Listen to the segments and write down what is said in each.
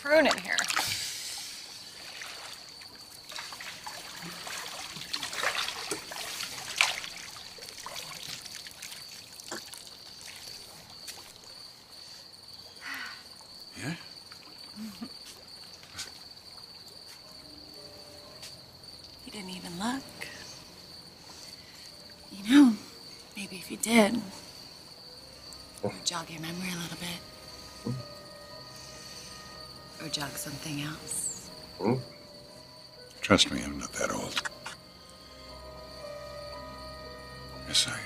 prune in here. Yeah? You didn't even look. You know, maybe if you did, it would jog your memory a little bit. Or jog something else. Trust me, I'm not that old. Yes, I am.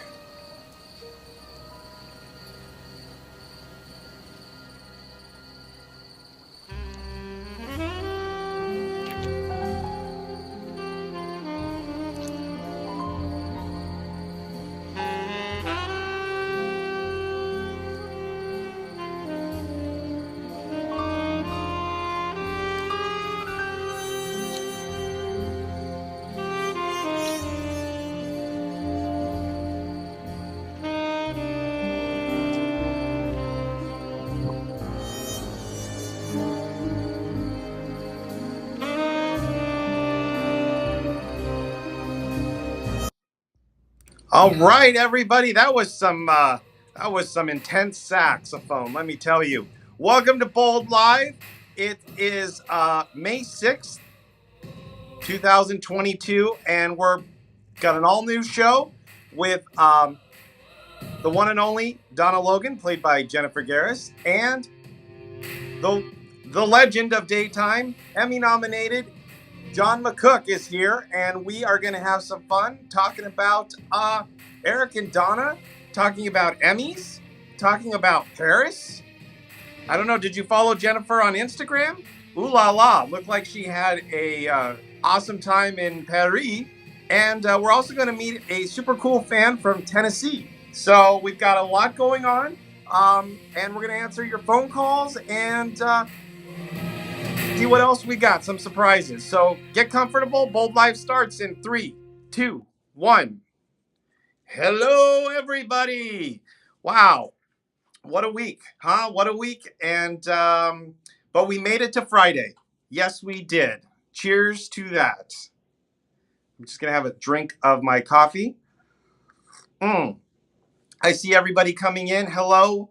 All right, everybody, that was some intense saxophone, let me tell you. Welcome to Bold Live. It is May 6th, 2022, and we're got an all-new show with the one and only Donna Logan, played by Jennifer Gareis, and the legend of daytime, Emmy-nominated John McCook is here, and we are going to have some fun talking about Eric and Donna, talking about Emmys, talking about Paris. I don't know, did you follow Jennifer on Instagram? Ooh la la, looked like she had a awesome time in Paris. And we're also going to meet a super cool fan from Tennessee. So we've got a lot going on, and we're going to answer your phone calls and see what else we got, some surprises. So get comfortable. Bold Live starts in 3, 2, 1. Hello, everybody. Wow. What a week, huh? What a week. And, but we made it to Friday. Yes, we did. Cheers to that. I'm just going to have a drink of my coffee. I see everybody coming in. Hello,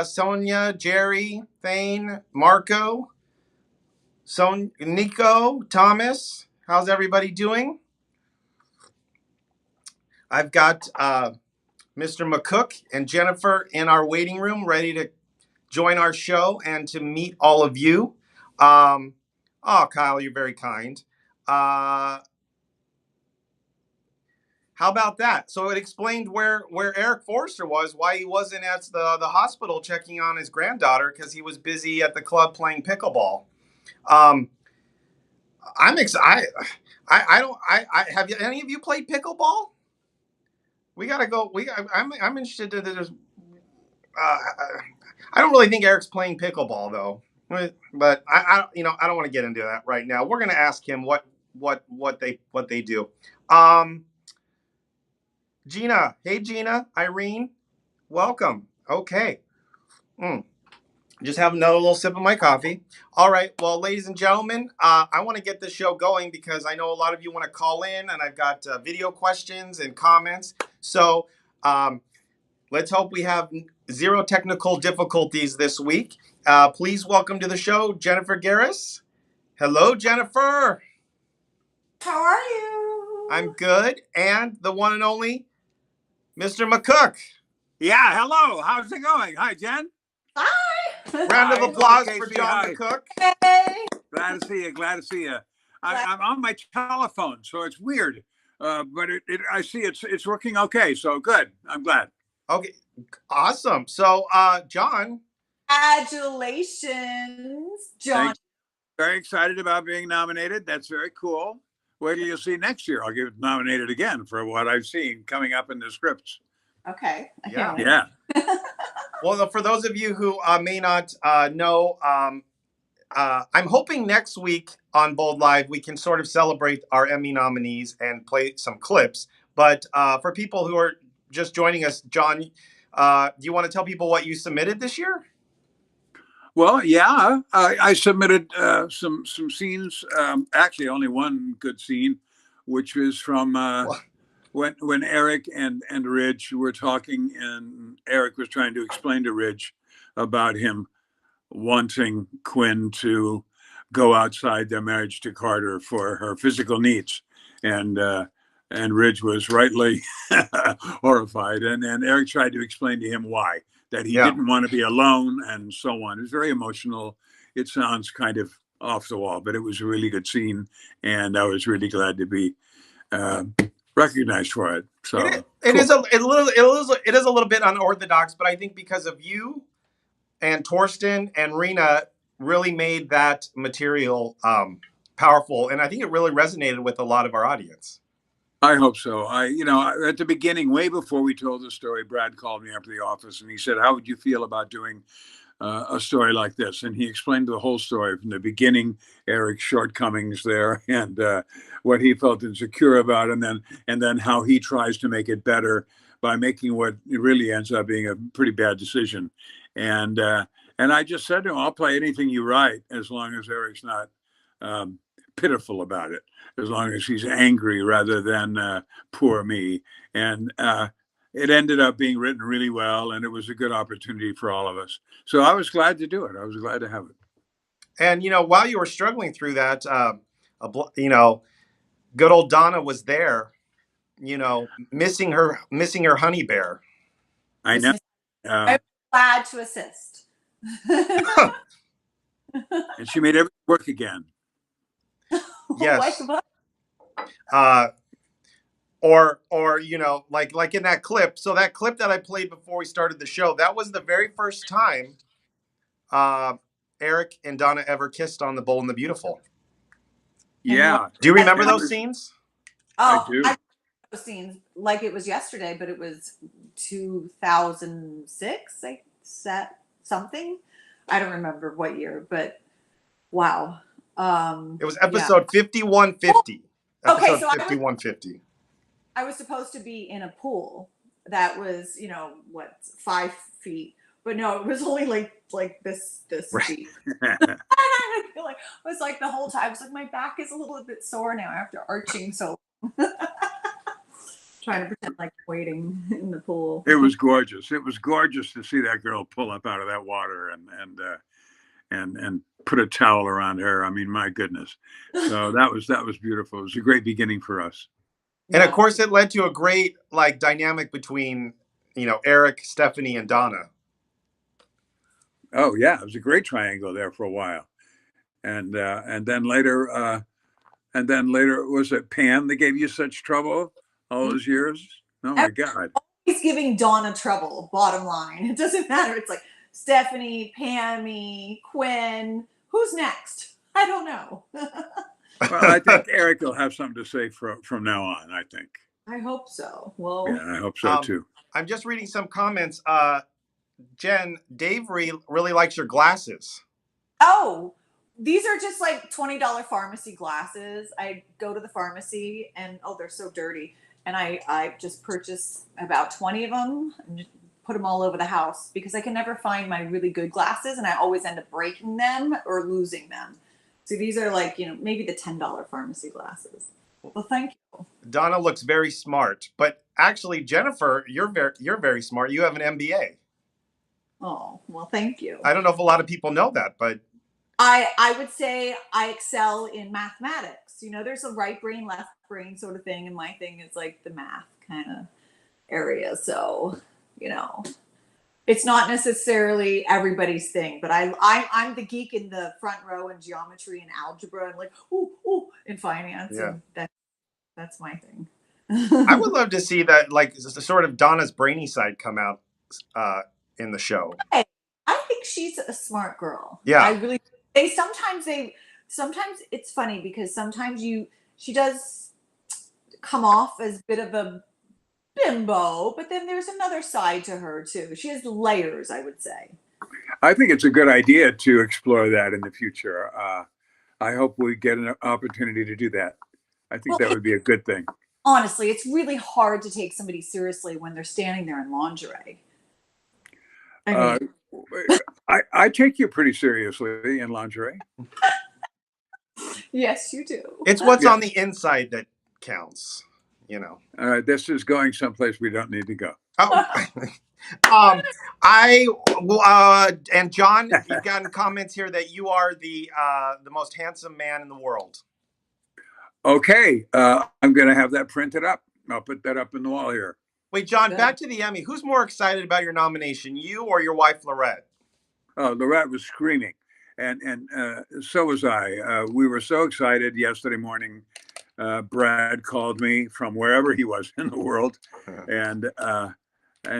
Sonia, Jerry, Thane, Marco. So, Nico, Thomas, how's everybody doing? I've got Mr. McCook and Jennifer in our waiting room, ready to join our show and to meet all of you. Oh, Kyle, you're very kind. How about that? So it explained where Eric Forster was, why he wasn't at the hospital checking on his granddaughter, because he was busy at the club playing pickleball. I'm excited. I have you, any of you played pickleball? We gotta go. I'm interested to there's. I don't really think Eric's playing pickleball though, but I don't want to get into that right now. We're gonna ask him what they do. Gina, hey Gina, Irene, welcome. Okay. Just have another little sip of my coffee. All right. Well, ladies and gentlemen, I want to get this show going because I know a lot of you want to call in, and I've got video questions and comments. So let's hope we have zero technical difficulties this week. Please welcome to the show, Jennifer Gareis. Hello, Jennifer. How are you? I'm good. And the one and only Mr. McCook. Yeah, hello. How's it going? Hi, Jen. Hi. Round of applause for John McCook. Hey. Glad to see you. Glad to see you. I'm on my telephone, so it's weird. But I see it's working okay. So good. I'm glad. Okay, awesome. So, John. Congratulations, John. Very excited about being nominated. That's very cool. Wait till you see next year. I'll get nominated again for what I've seen coming up in the scripts. Okay. Yeah. Well, for those of you who may not know, I'm hoping next week on Bold Live we can sort of celebrate our Emmy nominees and play some clips. But for people who are just joining us, John, do you want to tell people what you submitted this year? Well, yeah, I submitted some scenes. Actually, only one good scene, which was from when Eric and Ridge were talking, and Eric was trying to explain to Ridge about him wanting Quinn to go outside their marriage to Carter for her physical needs, and Ridge was rightly horrified, and Eric tried to explain to him why, that he didn't want to be alone and so on. It was very emotional. It sounds kind of off the wall, but it was a really good scene, and I was really glad to be recognized for it. So it is a little bit unorthodox, but I think because of you and Torsten and Rena really made that material powerful, and I think it really resonated with a lot of our audience. I hope so. At the beginning, way before we told the story, Brad called me up to the office and he said, "How would you feel about doing a story like this?" And he explained the whole story from the beginning, Eric's shortcomings there, and what he felt insecure about, and then how he tries to make it better by making what really ends up being a pretty bad decision. And I just said to him, "I'll play anything you write as long as Eric's not pitiful about it, as long as he's angry rather than poor me." And it ended up being written really well, and it was a good opportunity for all of us. So I was glad to do it. I was glad to have it. And while you were struggling through that, good old Donna was there, missing her honey bear. I know. I'm glad to assist. And she made everything work again. Yes. Or like in that clip. So that clip that I played before we started the show, that was the very first time Eric and Donna ever kissed on The Bold and the Beautiful. Yeah. Do you remember those scenes? Oh, I do. I those scenes like it was yesterday, but it was 2006. I set something. I don't remember what year, but wow. It was episode 5150. Okay, Episode so 5150. I was supposed to be in a pool that was, 5 feet, but no, it was only like this deep. I feel like I was like the whole time. I was like, my back is a little bit sore now after arching so. Trying to pretend like waiting in the pool. It was gorgeous. It was gorgeous to see that girl pull up out of that water and put a towel around her. I mean, my goodness. So that was beautiful. It was a great beginning for us. And of course, it led to a great dynamic between Eric, Stephanie, and Donna. Oh yeah, it was a great triangle there for a while, and then later was it Pam that gave you such trouble all those years? Oh my God! He's giving Donna trouble. Bottom line, it doesn't matter. It's like Stephanie, Pammy, Quinn. Who's next? I don't know. Well, I think Eric will have something to say from now on. I think. I hope so. Well, yeah, I hope so too. I'm just reading some comments. Jen, Dave really likes your glasses. Oh, these are just like $20 pharmacy glasses. I go to the pharmacy and they're so dirty. And I just purchase about 20 of them and just put them all over the house because I can never find my really good glasses and I always end up breaking them or losing them. So these are like, maybe the $10 pharmacy glasses. Well, thank you. Donna looks very smart, but actually, Jennifer, you're very smart. You have an MBA. Oh, well, thank you. I don't know if a lot of people know that, but I would say I excel in mathematics. There's a right brain, left brain sort of thing, and my thing is like the math kind of area. So, it's not necessarily everybody's thing, but I'm the geek in the front row in geometry and algebra and ooh in finance. Yeah. And that's my thing. I would love to see that, sort of Donna's brainy side come out in the show. Hey, I think she's a smart girl. Yeah. I really. Sometimes it's funny because sometimes she does come off as a bit of a bimbo, but then there's another side to her too. She has layers, I would say. I think it's a good idea to explore that in the future. I hope we get an opportunity to do that. I think that would be a good thing. Honestly, it's really hard to take somebody seriously when they're standing there in lingerie. I take you pretty seriously in lingerie. Yes, you do. It's what's Yeah. on the inside that counts, you know. This is going someplace we don't need to go. Oh, and John, you've gotten comments here that you are the most handsome man in the world. Okay, I'm going to have that printed up. I'll put that up in the wall here. Wait, John, Good. back to the Emmy. Who's more excited about your nomination, you or your wife, Lorette? Lorette was screaming, and so was I. We were so excited yesterday morning. Brad called me from wherever he was in the world, and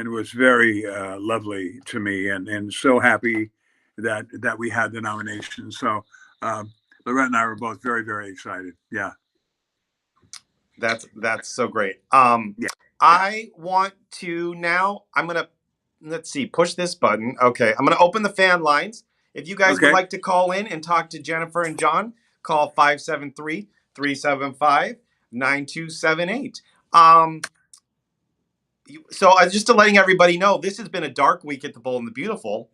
was very lovely to me, and so happy that we had the nomination. So Lorette and I were both very, very excited. Yeah. That's so great. Yeah. I want to now. I'm gonna push this button. Okay, I'm gonna open the fan lines. If you guys would like to call in and talk to Jennifer and John, call 573-375-9278. So just to letting everybody know, this has been a dark week at the Bold and the Beautiful.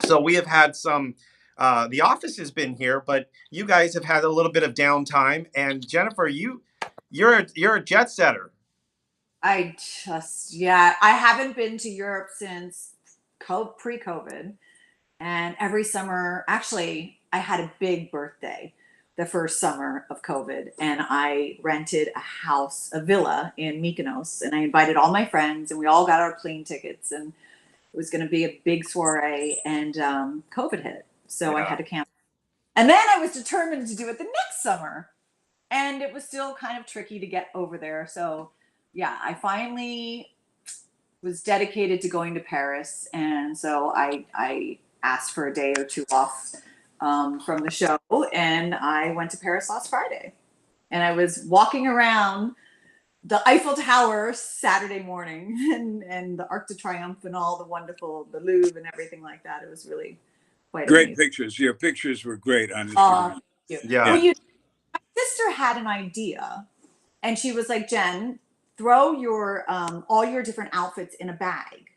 So we have had some. The office has been here, but you guys have had a little bit of downtime. And Jennifer, you're a jet setter. I haven't been to Europe since pre-COVID, and every summer, actually, I had a big birthday the first summer of COVID, and I rented a villa in Mykonos, and I invited all my friends, and we all got our plane tickets, and it was going to be a big soiree, and COVID hit, so I had to cancel. And then I was determined to do it the next summer, and it was still kind of tricky to get over there, so yeah, I finally was dedicated to going to Paris, and so I asked for a day or two off from the show, and I went to Paris last Friday, and I was walking around the Eiffel Tower Saturday morning, and the Arc de Triomphe and all the Louvre and everything like that. It was really quite great amazing. pictures. Your pictures were great on Instagram. Yeah. Well, my sister had an idea, and she was like, Jen, throw your all your different outfits in a bag,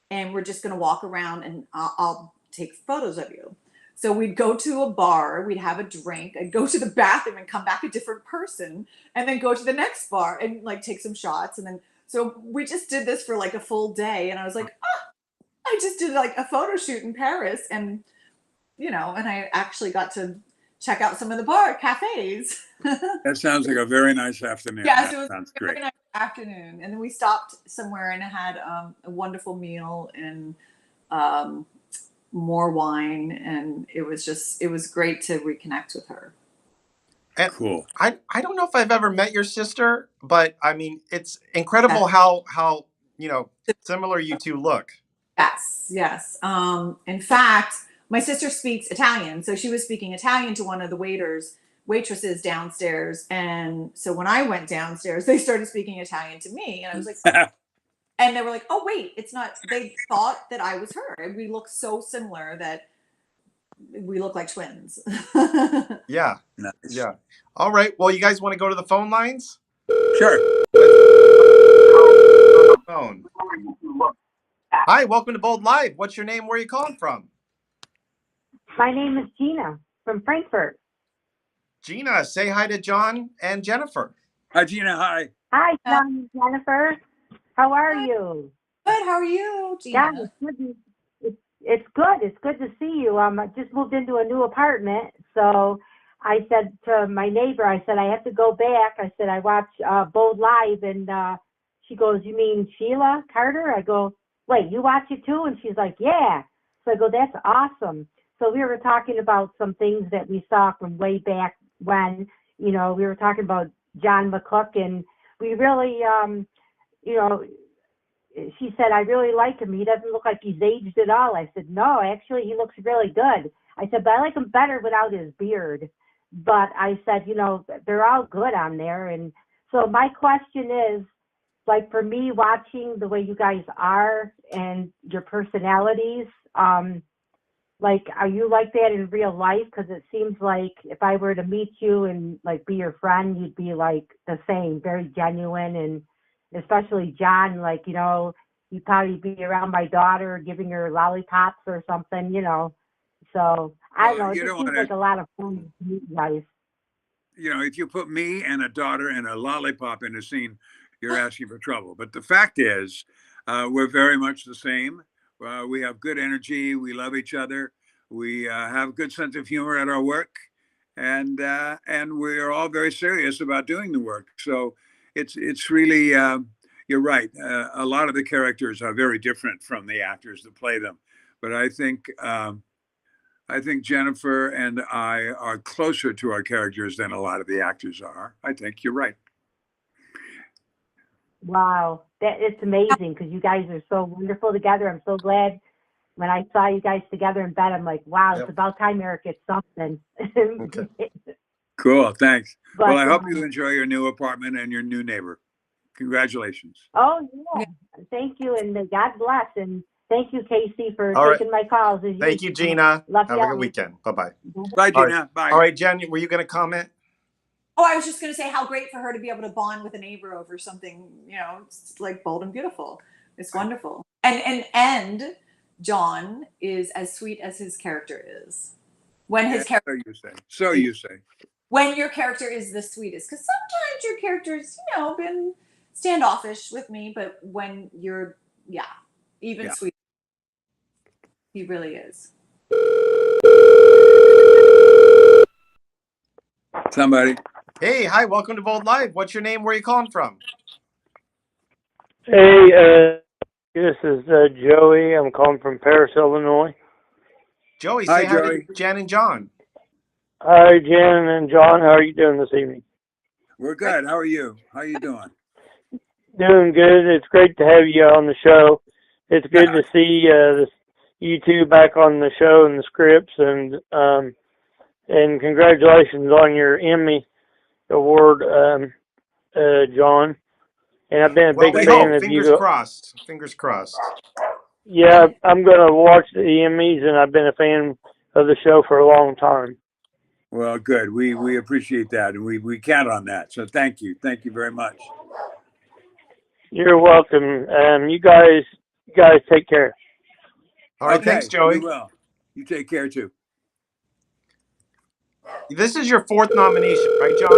and we're just going to walk around, and I'll take photos of you. So we'd go to a bar, we'd have a drink, I'd go to the bathroom and come back a different person, and then go to the next bar and like take some shots. And then, so we just did this for like a full day. And I was like, I just did like a photo shoot in Paris, and, and I actually got to check out some of the cafes. That sounds like a very nice afternoon. Yeah, that so it was sounds a very great. nice afternoon. And then we stopped somewhere and had a wonderful meal and more wine. And it was great to reconnect with her. And cool. I don't know if I've ever met your sister, but I mean, it's incredible how similar you two look. Yes. In fact, my sister speaks Italian, so she was speaking Italian to one of the waitresses downstairs, and so when I went downstairs, they started speaking Italian to me, and I was like, and they were like, "Oh wait, it's not." They thought that I was her, and we look so similar that we look like twins. Yeah. Nice. Yeah. All right. Well, you guys want to go to the phone lines? Sure. Phone. Hi, welcome to Bold Live. What's your name? Where are you calling from? My name is Gina from Frankfurt. Gina, say hi to John and Jennifer. Hi, Gina. Hi. Hi, John and Jennifer. How are you? Good. How are you, Gina? Yeah, it's good. It's good to see you. I just moved into a new apartment, so I said to my neighbor, I said, I have to go back. I said, I watch Bold Live, and she goes, you mean Sheila Carter? I go, wait, you watch it too? And she's like, yeah. So I go, that's awesome. So we were talking about some things that we saw from way back when, we were talking about John McCook, and we really, she said, I really like him. He doesn't look like he's aged at all. I said, no, actually, he looks really good. I said, but I like him better without his beard. But I said, they're all good on there. And so my question is, like, for me, watching the way you guys are and your personalities, like, are you like that in real life? Because it seems like if I were to meet you and, like, be your friend, you'd be, like, the same, very genuine. And especially John, like, you'd probably be around my daughter, giving her lollipops or something, you know. So I don't know. It You just don't seems want like to, a lot of fun to meet you guys. if you put me and a daughter and a lollipop in a scene, you're asking for trouble. But the fact is, we're very much the same. We have good energy. We love each other. We have a good sense of humor at our work, and we're all very serious about doing the work. So it's really you're right. A lot of the characters are very different from the actors that play them, but I think Jennifer and I are closer to our characters than a lot of the actors are. I think you're right. Wow, it's amazing because you guys are so wonderful together. I'm so glad when I saw you guys together in bed. I'm like, wow, it's about time Eric gets something. Okay. Cool. Thanks. But, Well, I hope you enjoy your new apartment and your new neighbor. Congratulations. oh yeah, thank you, and God bless, and thank you, Casey, for All right. taking my calls. As Thank you, usual. Gina. Love Have you a good all. weekend. Bye-bye. Bye, All Gina. right. Bye. All right, Jen, were you going to comment? Oh, I was just going to say how great for her to be able to bond with a neighbor over something, it's like bold and beautiful. It's wonderful. And John is as sweet as his character is. When his character, So you say. So you say. when your character is the sweetest, because sometimes your character's, been standoffish with me, but when you're, even sweet, he really is. Somebody. Hey, hi, welcome to Bold Live. What's your name? Where are you calling from? Hey, this is Joey. I'm calling from Paris, Illinois. Joey, Hi, say hi to Joey. Jen and John. Hi, Jen and John. How are you doing this evening? We're good. How are you? How are you doing? Doing good. It's great to have you on the show. It's good to see you two back on the show and the scripts, and congratulations on your Emmy award, John. And I've been a big We fan hope. of Fingers you. crossed. Fingers crossed. Yeah, I'm going to watch the Emmys, and I've been a fan of the show for a long time. Well, good. We appreciate that, and we count on that. So thank you. Thank you very much. You're welcome. You guys take care. All right, Okay, thanks, Joey. We will. You take care too. This is your fourth nomination, right, John?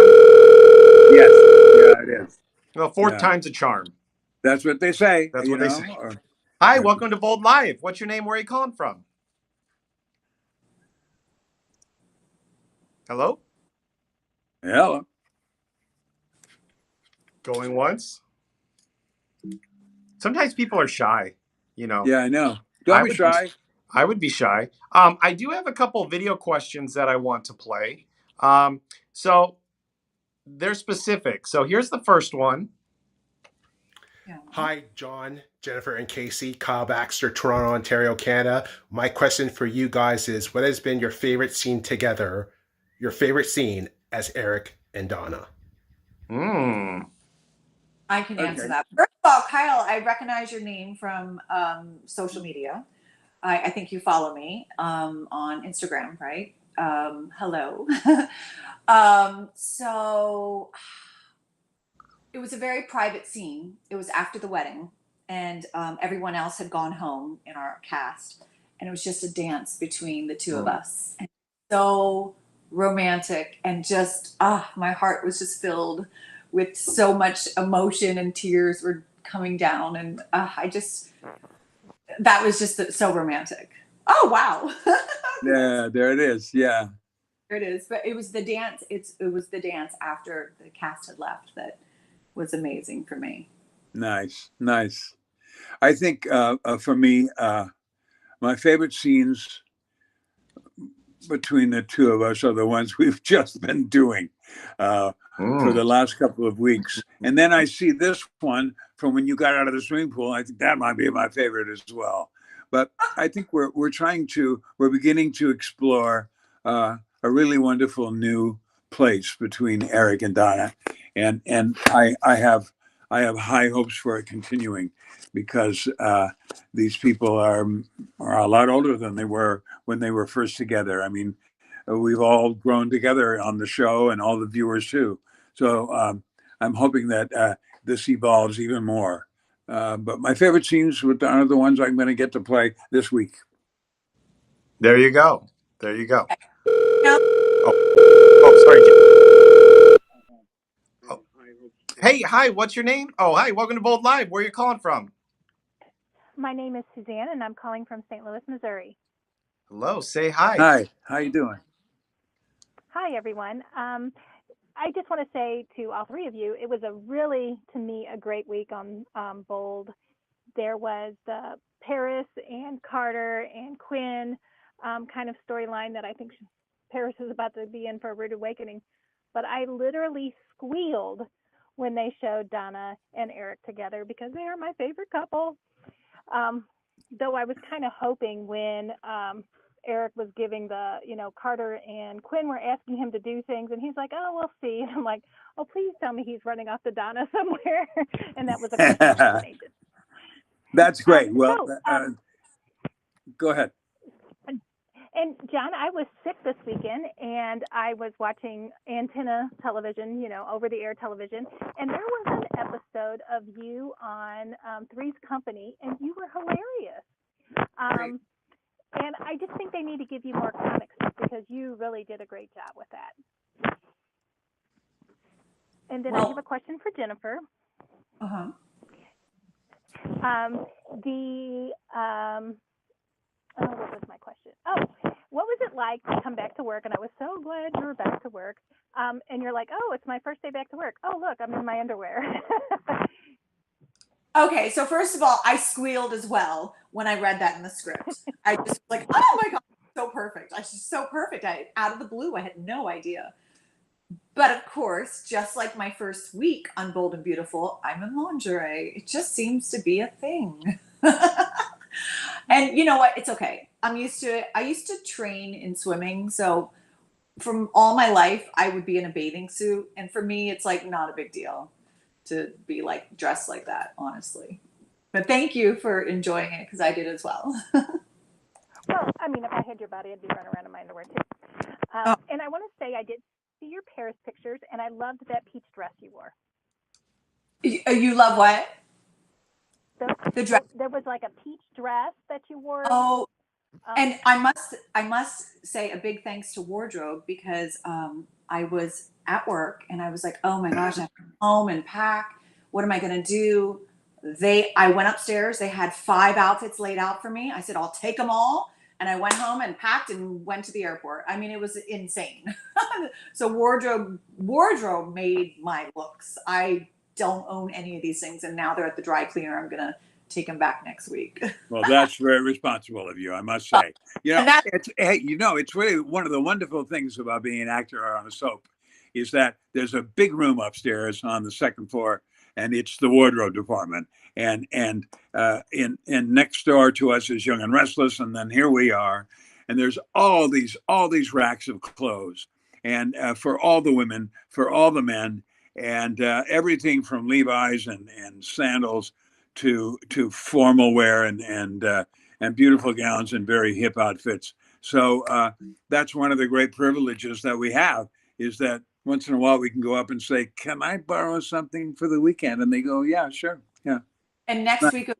Yes. Yeah, it is. Well, fourth time's a charm. That's what they say. That's what they say. Or, Hi, welcome to Bold Live. What's your name? Where are you calling from? Hello? hello. Going once? Sometimes people are shy, Yeah, I know. Don't be shy. I would be shy. I do have a couple video questions that I want to play. So they're specific. So here's the first one. Hi, John, Jennifer, and Casey. Kyle Baxter, Toronto, Ontario, Canada. My question for you guys is, what has been your favorite scene together, your favorite scene as Eric and Donna? I can answer that. First of all, Kyle, I recognize your name from social media. I think you follow me on Instagram, right? Hello. So it was a very private scene. It was after the wedding, and everyone else had gone home in our cast, and it was just a dance between the two of us. And so romantic, and just my heart was just filled with so much emotion, and tears were coming down, and that was just so romantic. Oh wow. Yeah, there it is. Yeah. There it is. But it was the dance. It was the dance after the cast had left that was amazing for me. Nice. I think for me, my favorite scenes between the two of us are the ones we've just been doing for the last couple of weeks. And then I see this one from when you got out of the swimming pool. I think that might be my favorite as well. But I think we're beginning to explore a really wonderful new place between Eric and Donna. And I have high hopes for it continuing, because these people are a lot older than they were when they were first together. I mean, we've all grown together on the show, and all the viewers too. So I'm hoping that this evolves even more But my favorite scenes are the ones I'm going to get to play this week. There you go. There you go. No. Oh, sorry. Oh. Hey, hi. What's your name? Oh, hi. Welcome to Bold Live. Where are you calling from? My name is Suzanne, and I'm calling from St. Louis, Missouri. Hello. Say hi. Hi. How you doing? Hi, everyone. I just want to say to all three of you, it was to me, a great week on Bold. There was the Paris and Carter and Quinn kind of storyline that I think Paris is about to be in for a rude awakening. But I literally squealed when they showed Donna and Eric together because they are my favorite couple. Though I was kind of hoping when Eric was giving Carter and Quinn were asking him to do things, and he's like, "Oh, we'll see." And I'm like, "Oh, please tell me he's running off to Donna somewhere." And that was a quick explanation. That's great. Well, go ahead. And John, I was sick this weekend, and I was watching antenna television, over-the-air television, and there was an episode of you on Three's Company, and you were hilarious. And I just think they need to give you more comic stuff because you really did a great job with that. And then I have a question for Jennifer. Uh-huh. What was my question? Oh, what was it like to come back to work? And I was so glad you were back to work. And you're like, oh, it's my first day back to work. Oh, look, I'm in my underwear. Okay, so first of all, I squealed as well when I read that in the script. I just like, oh my God, so perfect. I just so perfect. Out of the blue, I had no idea. But of course, just like my first week on Bold and Beautiful, I'm in lingerie. It just seems to be a thing. And you know what? It's okay. I'm used to it. I used to train in swimming. So from all my life, I would be in a bathing suit. And for me, it's like not a big deal to be like dressed like that, honestly. But thank you for enjoying it because I did as well. Well, I mean, if I had your body, I'd be running around in my underwear too. And I want to say I did see your Paris pictures, and I loved that peach dress you wore. You love what? The dress. There was like a peach dress that you wore. Oh, and I must say a big thanks to wardrobe because I was at work and I was like, oh my gosh, I have to come home and pack. What am I gonna do? I went upstairs. They had 5 outfits laid out for me. I said, I'll take them all. And I went home and packed and went to the airport. I mean, it was insane. So wardrobe made my looks. I don't own any of these things, and now they're at the dry cleaner. I'm gonna take them back next week. Well, that's very responsible of you, I must say. It's really one of the wonderful things about being an actor on a soap is that there's a big room upstairs on the second floor, and it's the wardrobe department. And next door to us is Young and Restless, and then here we are, and there's all these racks of clothes, and for all the women, for all the men, and everything from Levi's and sandals to formal wear and beautiful gowns and very hip outfits. So that's one of the great privileges that we have, is that once in a while we can go up and say, can I borrow something for the weekend? And they go, yeah, sure. Yeah. And next week, an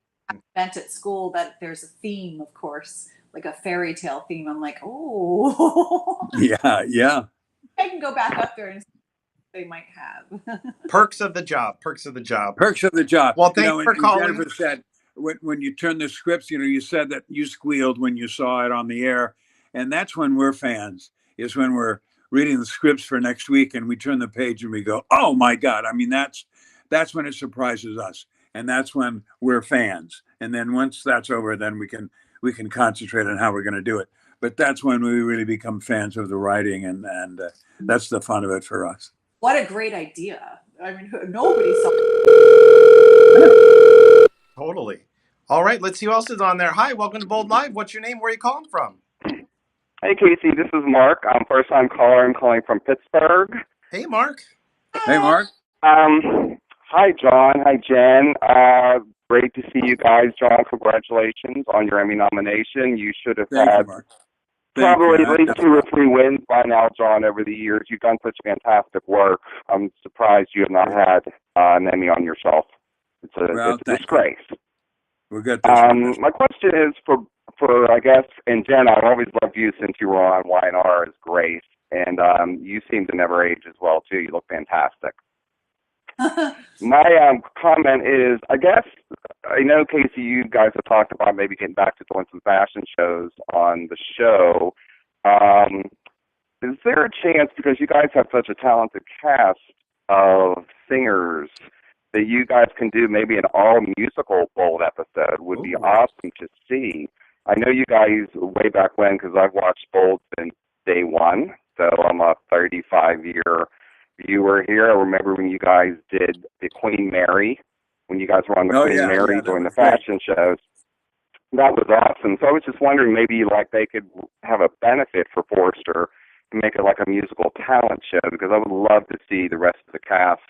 event at school that there's a theme, of course, like a fairy tale theme. I'm like, oh. Yeah. I can go back up there and see what they might have. Perks of the job. Well, thanks for calling. Jennifer said, when you turn the scripts, you said that you squealed when you saw it on the air. And that's when we're fans, is when we're reading the scripts for next week and we turn the page and we go, oh my God. I mean, that's when it surprises us. And that's when we're fans. And then once that's over, then we can concentrate on how we're going to do it. But that's when we really become fans of the writing, and that's the fun of it for us. What a great idea. I mean, nobody saw it. Totally. All right, let's see who else is on there. Hi, welcome to Bold Live. What's your name? Where are you calling from? Hey, Casey, this is Mark. I'm first-time caller. I'm calling from Pittsburgh. Hey, Mark. Hey, Mark. Hi, John. Hi, Jen. Great to see you guys, John. Congratulations on your Emmy nomination. You should have had probably at least 2 or 3 wins by now, John, over the years. You've done such fantastic work. I'm surprised you have not had an Emmy on your shelf. It's a Well, disgrace. We'll get this one. My question is for I guess, and Jen, I've always loved you since you were on Y&R as Grace, and you seem to never age as well too. You look fantastic. My comment is, I guess, I know, Casey, you guys have talked about maybe getting back to doing some fashion shows on the show. Is there a chance, because you guys have such a talented cast of singers, that you guys can do maybe an all-musical Bold episode? Would be awesome to see. I know you guys way back when, because I've watched Bold since day one, so I'm a 35-year viewer here. I remember when you guys did the Queen Mary, when you guys were on the Queen Mary doing the fashion shows. That was awesome. So I was just wondering, maybe like they could have a benefit for Forrester and make it like a musical talent show, because I would love to see the rest of the cast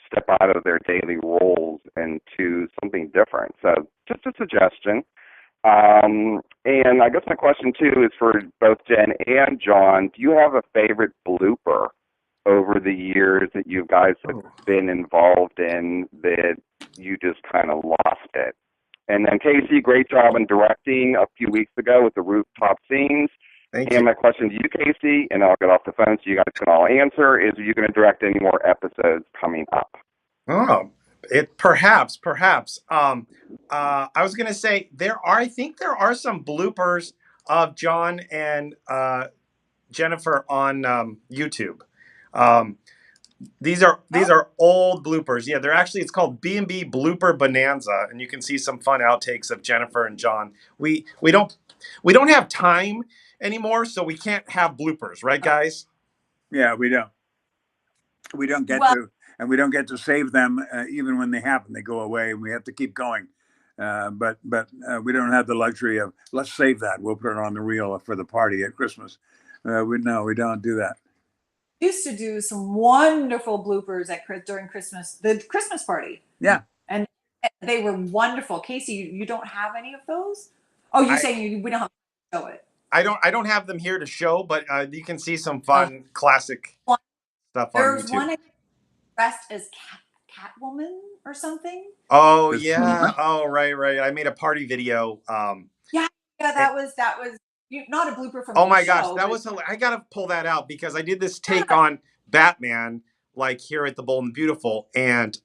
step out of their daily roles into something different. So just a suggestion. And I guess my question too is for both Jen and John. Do you have a favorite blooper over the years that you guys have been involved in that you just kind of lost it? And then Casey, great job in directing a few weeks ago with the rooftop scenes. Thank you. My question to you, Casey, and I'll get off the phone so you guys can all answer, is, are you going to direct any more episodes coming up? Oh, perhaps. I was going to say I think there are some bloopers of John and Jennifer on YouTube. These are old bloopers. Yeah, they're actually, it's called B&B Blooper Bonanza, and you can see some fun outtakes of Jennifer and John. We don't have time anymore, so we can't have bloopers, right, guys? Yeah, we don't. We don't get to, and we don't get to save them even when they happen. They go away, and we have to keep going. But we don't have the luxury of, let's save that. We'll put it on the reel for the party at Christmas. We don't do that. Used to do some wonderful bloopers during Christmas, the Christmas party. Yeah. And they were wonderful. Casey, you don't have any of those? Oh, you're saying we don't have to show it. I don't have them here to show, but you can see some fun classic stuff on YouTube. There's one dressed as Catwoman or something. Oh yeah. Oh right. I made a party video. Yeah, that was not a blooper from. Oh my gosh, that was I gotta pull that out, because I did this take on Batman, like here at the Bold and Beautiful, and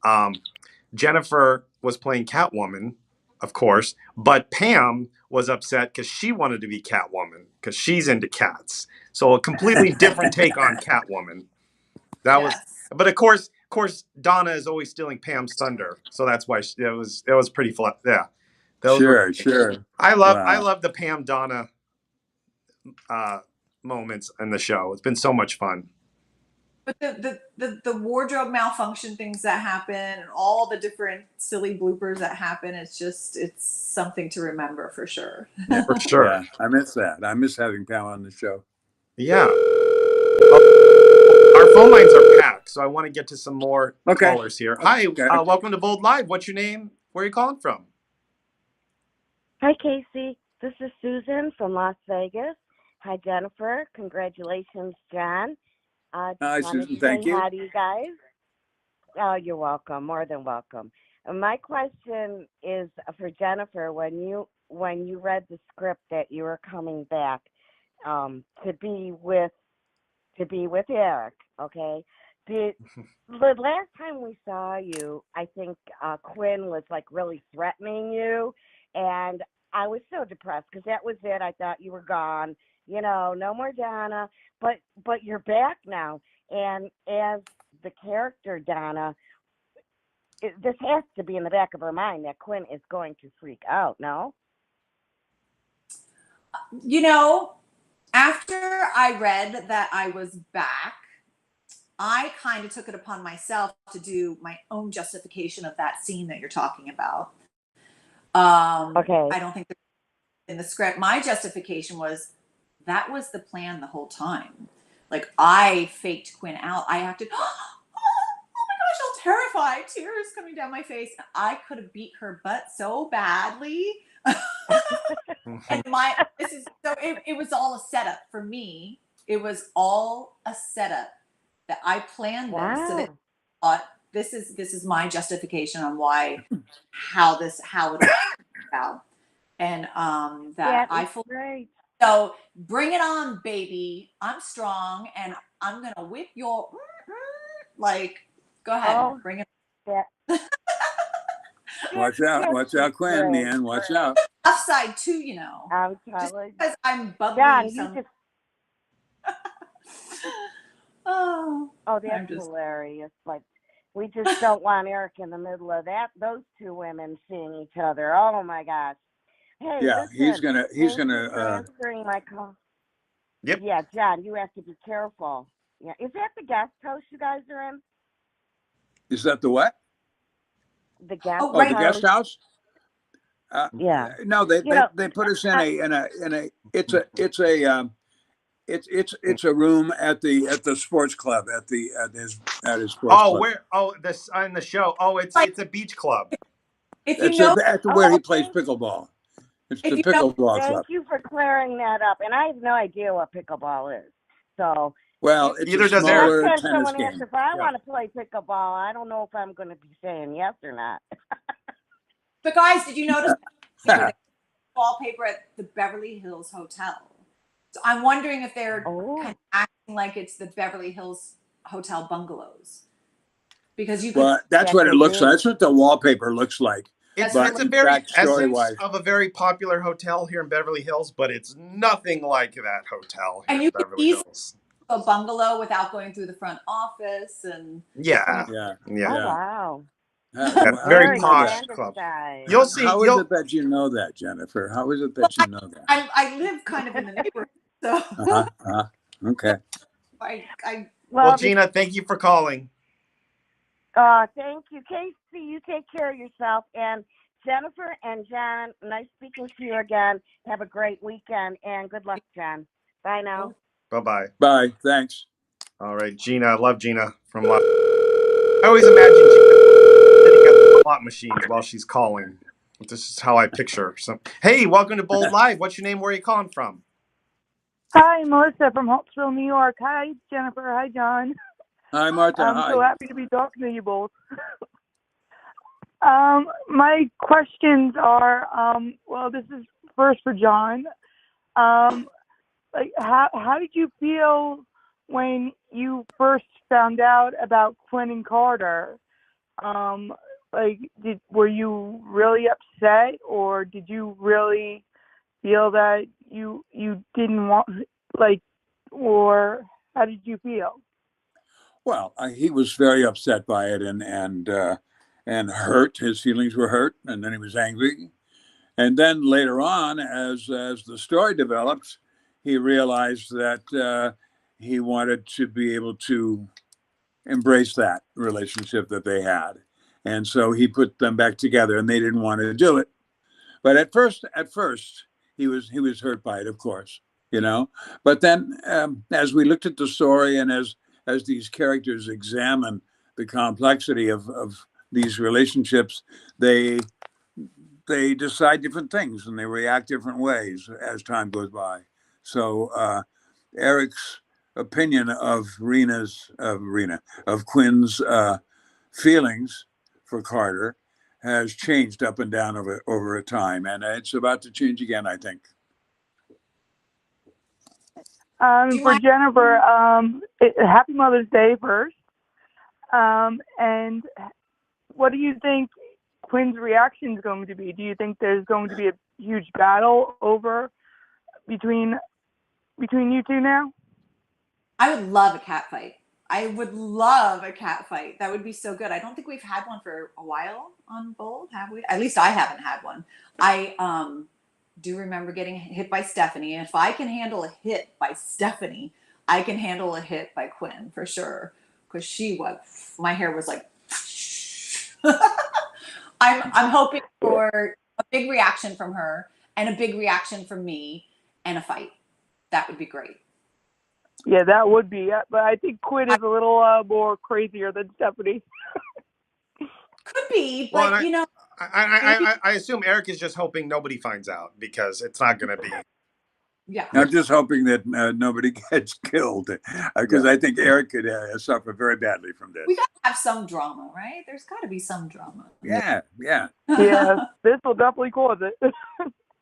Jennifer was playing Catwoman, of course, but Pam was upset because she wanted to be Catwoman because she's into cats. So a completely different take on Catwoman. That was, but of course, Donna is always stealing Pam's thunder, so that's why it was pretty flat. Yeah, Sure. I love the Pam Donna moments in the show. It's been so much fun. But the wardrobe malfunction things that happen and all the different silly bloopers that happen, it's something to remember for sure. Yeah, for sure. Yeah, I miss that. I miss having Pam on the show. Yeah. Our phone lines are packed, so I want to get to some more callers here. Hi, welcome to Bold Live. What's your name? Where are you calling from? Hi, Casey. This is Susan from Las Vegas. Hi, Jennifer. Congratulations, John. Hi, Susan. Thank you. Hi to you guys. Oh, you're welcome. More than welcome. My question is for Jennifer. When you read the script that you were coming back to be with Eric, okay? The last time we saw you, I think Quinn was like really threatening you, and I was so depressed because that was it. I thought you were gone. No more Donna, but you're back now. And as the character Donna, this has to be in the back of her mind that Quinn is going to freak out, no? After I read that I was back, I kind of took it upon myself to do my own justification of that scene that you're talking about. Okay. I don't think in the script, my justification was that was the plan the whole time. Like, I faked Quinn out. I acted, oh my gosh, I'm terrified. Tears coming down my face. I could have beat her butt so badly. And it was all a setup for me. It was all a setup that I planned this so that I thought this is my justification on how it about, and that I fully. Great. So bring it on, baby. I'm strong, and I'm gonna whip your like. Go ahead, bring it. Yeah. Watch out, Quinn, man. Watch out. Upside too, you know. I'm just telling because I'm bubbly. John, you just. Oh, that's hilarious. Like, we just don't want Eric in the middle of that. Those two women seeing each other. Oh my gosh. Hey, yeah, listen, he's gonna answering my call. Yep. Yeah, John, you have to be careful. Yeah, is that the guest house you guys are in? Is that the what? The guest. Oh, right. The guest house. Yeah. No, they put us in a. It's a room at the sports club at his sports club. Where? Oh, this on the show. Oh, it's a beach club. If you know, where he plays pickleball. It's the pickleball club. Thank you for clearing that up. And I have no idea what pickleball is. So. Well, it's a smaller tennis game. If I want to play pickleball, I don't know if I'm going to be saying yes or not. But guys, did you notice the wallpaper at the Beverly Hills Hotel? So I'm wondering if they're kind of acting like it's the Beverly Hills Hotel bungalows. Because that's what it looks like. That's what the wallpaper looks like. It's a very essence of a very popular hotel here in Beverly Hills, but it's nothing like that hotel here in Beverly Hills. A bungalow without going through the front office and yeah. Oh, wow. Very posh club. You'll see. How is it that you know that, Jennifer? How is it that you know that? I live kind of in the neighborhood, so. Okay. Well, Gina, thank you for calling. Thank you, Casey. You take care of yourself, and Jennifer and John. Nice speaking to you again. Have a great weekend, and good luck, John. Bye now. Bye-bye. Bye. Thanks. All right, Gina. I love Gina from. I always imagine Gina sitting at the slot machines while she's calling. This is how I picture her. So, hey, welcome to Bold Live. What's your name? Where are you calling from? Hi, Melissa from Holtsville, New York. Hi, Jennifer. Hi, John. Hi, Martha. I'm so happy to be talking to you both. My questions are, this is first for John. How did you feel when you first found out about Quinn and Carter? Were you really upset, or did you really feel that you didn't want, or how did you feel? Well, he was very upset by it and hurt. His feelings were hurt, and then he was angry. And then later on, as the story developed, he realized that he wanted to be able to embrace that relationship that they had. And so he put them back together, and they didn't want to do it. But at first, he was hurt by it, of course, you know. But then, as we looked at the story, and as these characters examine the complexity of these relationships, they decide different things and they react different ways as time goes by. So Eric's opinion of Quinn's feelings for Carter has changed up and down over a time, and it's about to change again, I think. For Jennifer, happy Mother's Day first. And what do you think Quinn's reaction is going to be? Do you think there's going to be a huge battle between you two now? I would love a cat fight. That would be so good. I don't think we've had one for a while on Bold, have we? At least I haven't had one. I do remember getting hit by Stephanie. And if I can handle a hit by Stephanie, I can handle a hit by Quinn for sure. Because my hair was like, I'm hoping for a big reaction from her and a big reaction from me and a fight. That would be great. Yeah, that would be. But I think Quinn is a little more crazier than Stephanie. Could be, but you know. I assume Eric is just hoping nobody finds out because it's not going to be. Yeah. I'm just hoping that nobody gets killed, because I think Eric could suffer very badly from this. We gotta have some drama, right? There's got to be some drama. Yeah. Yeah, this will definitely cause it.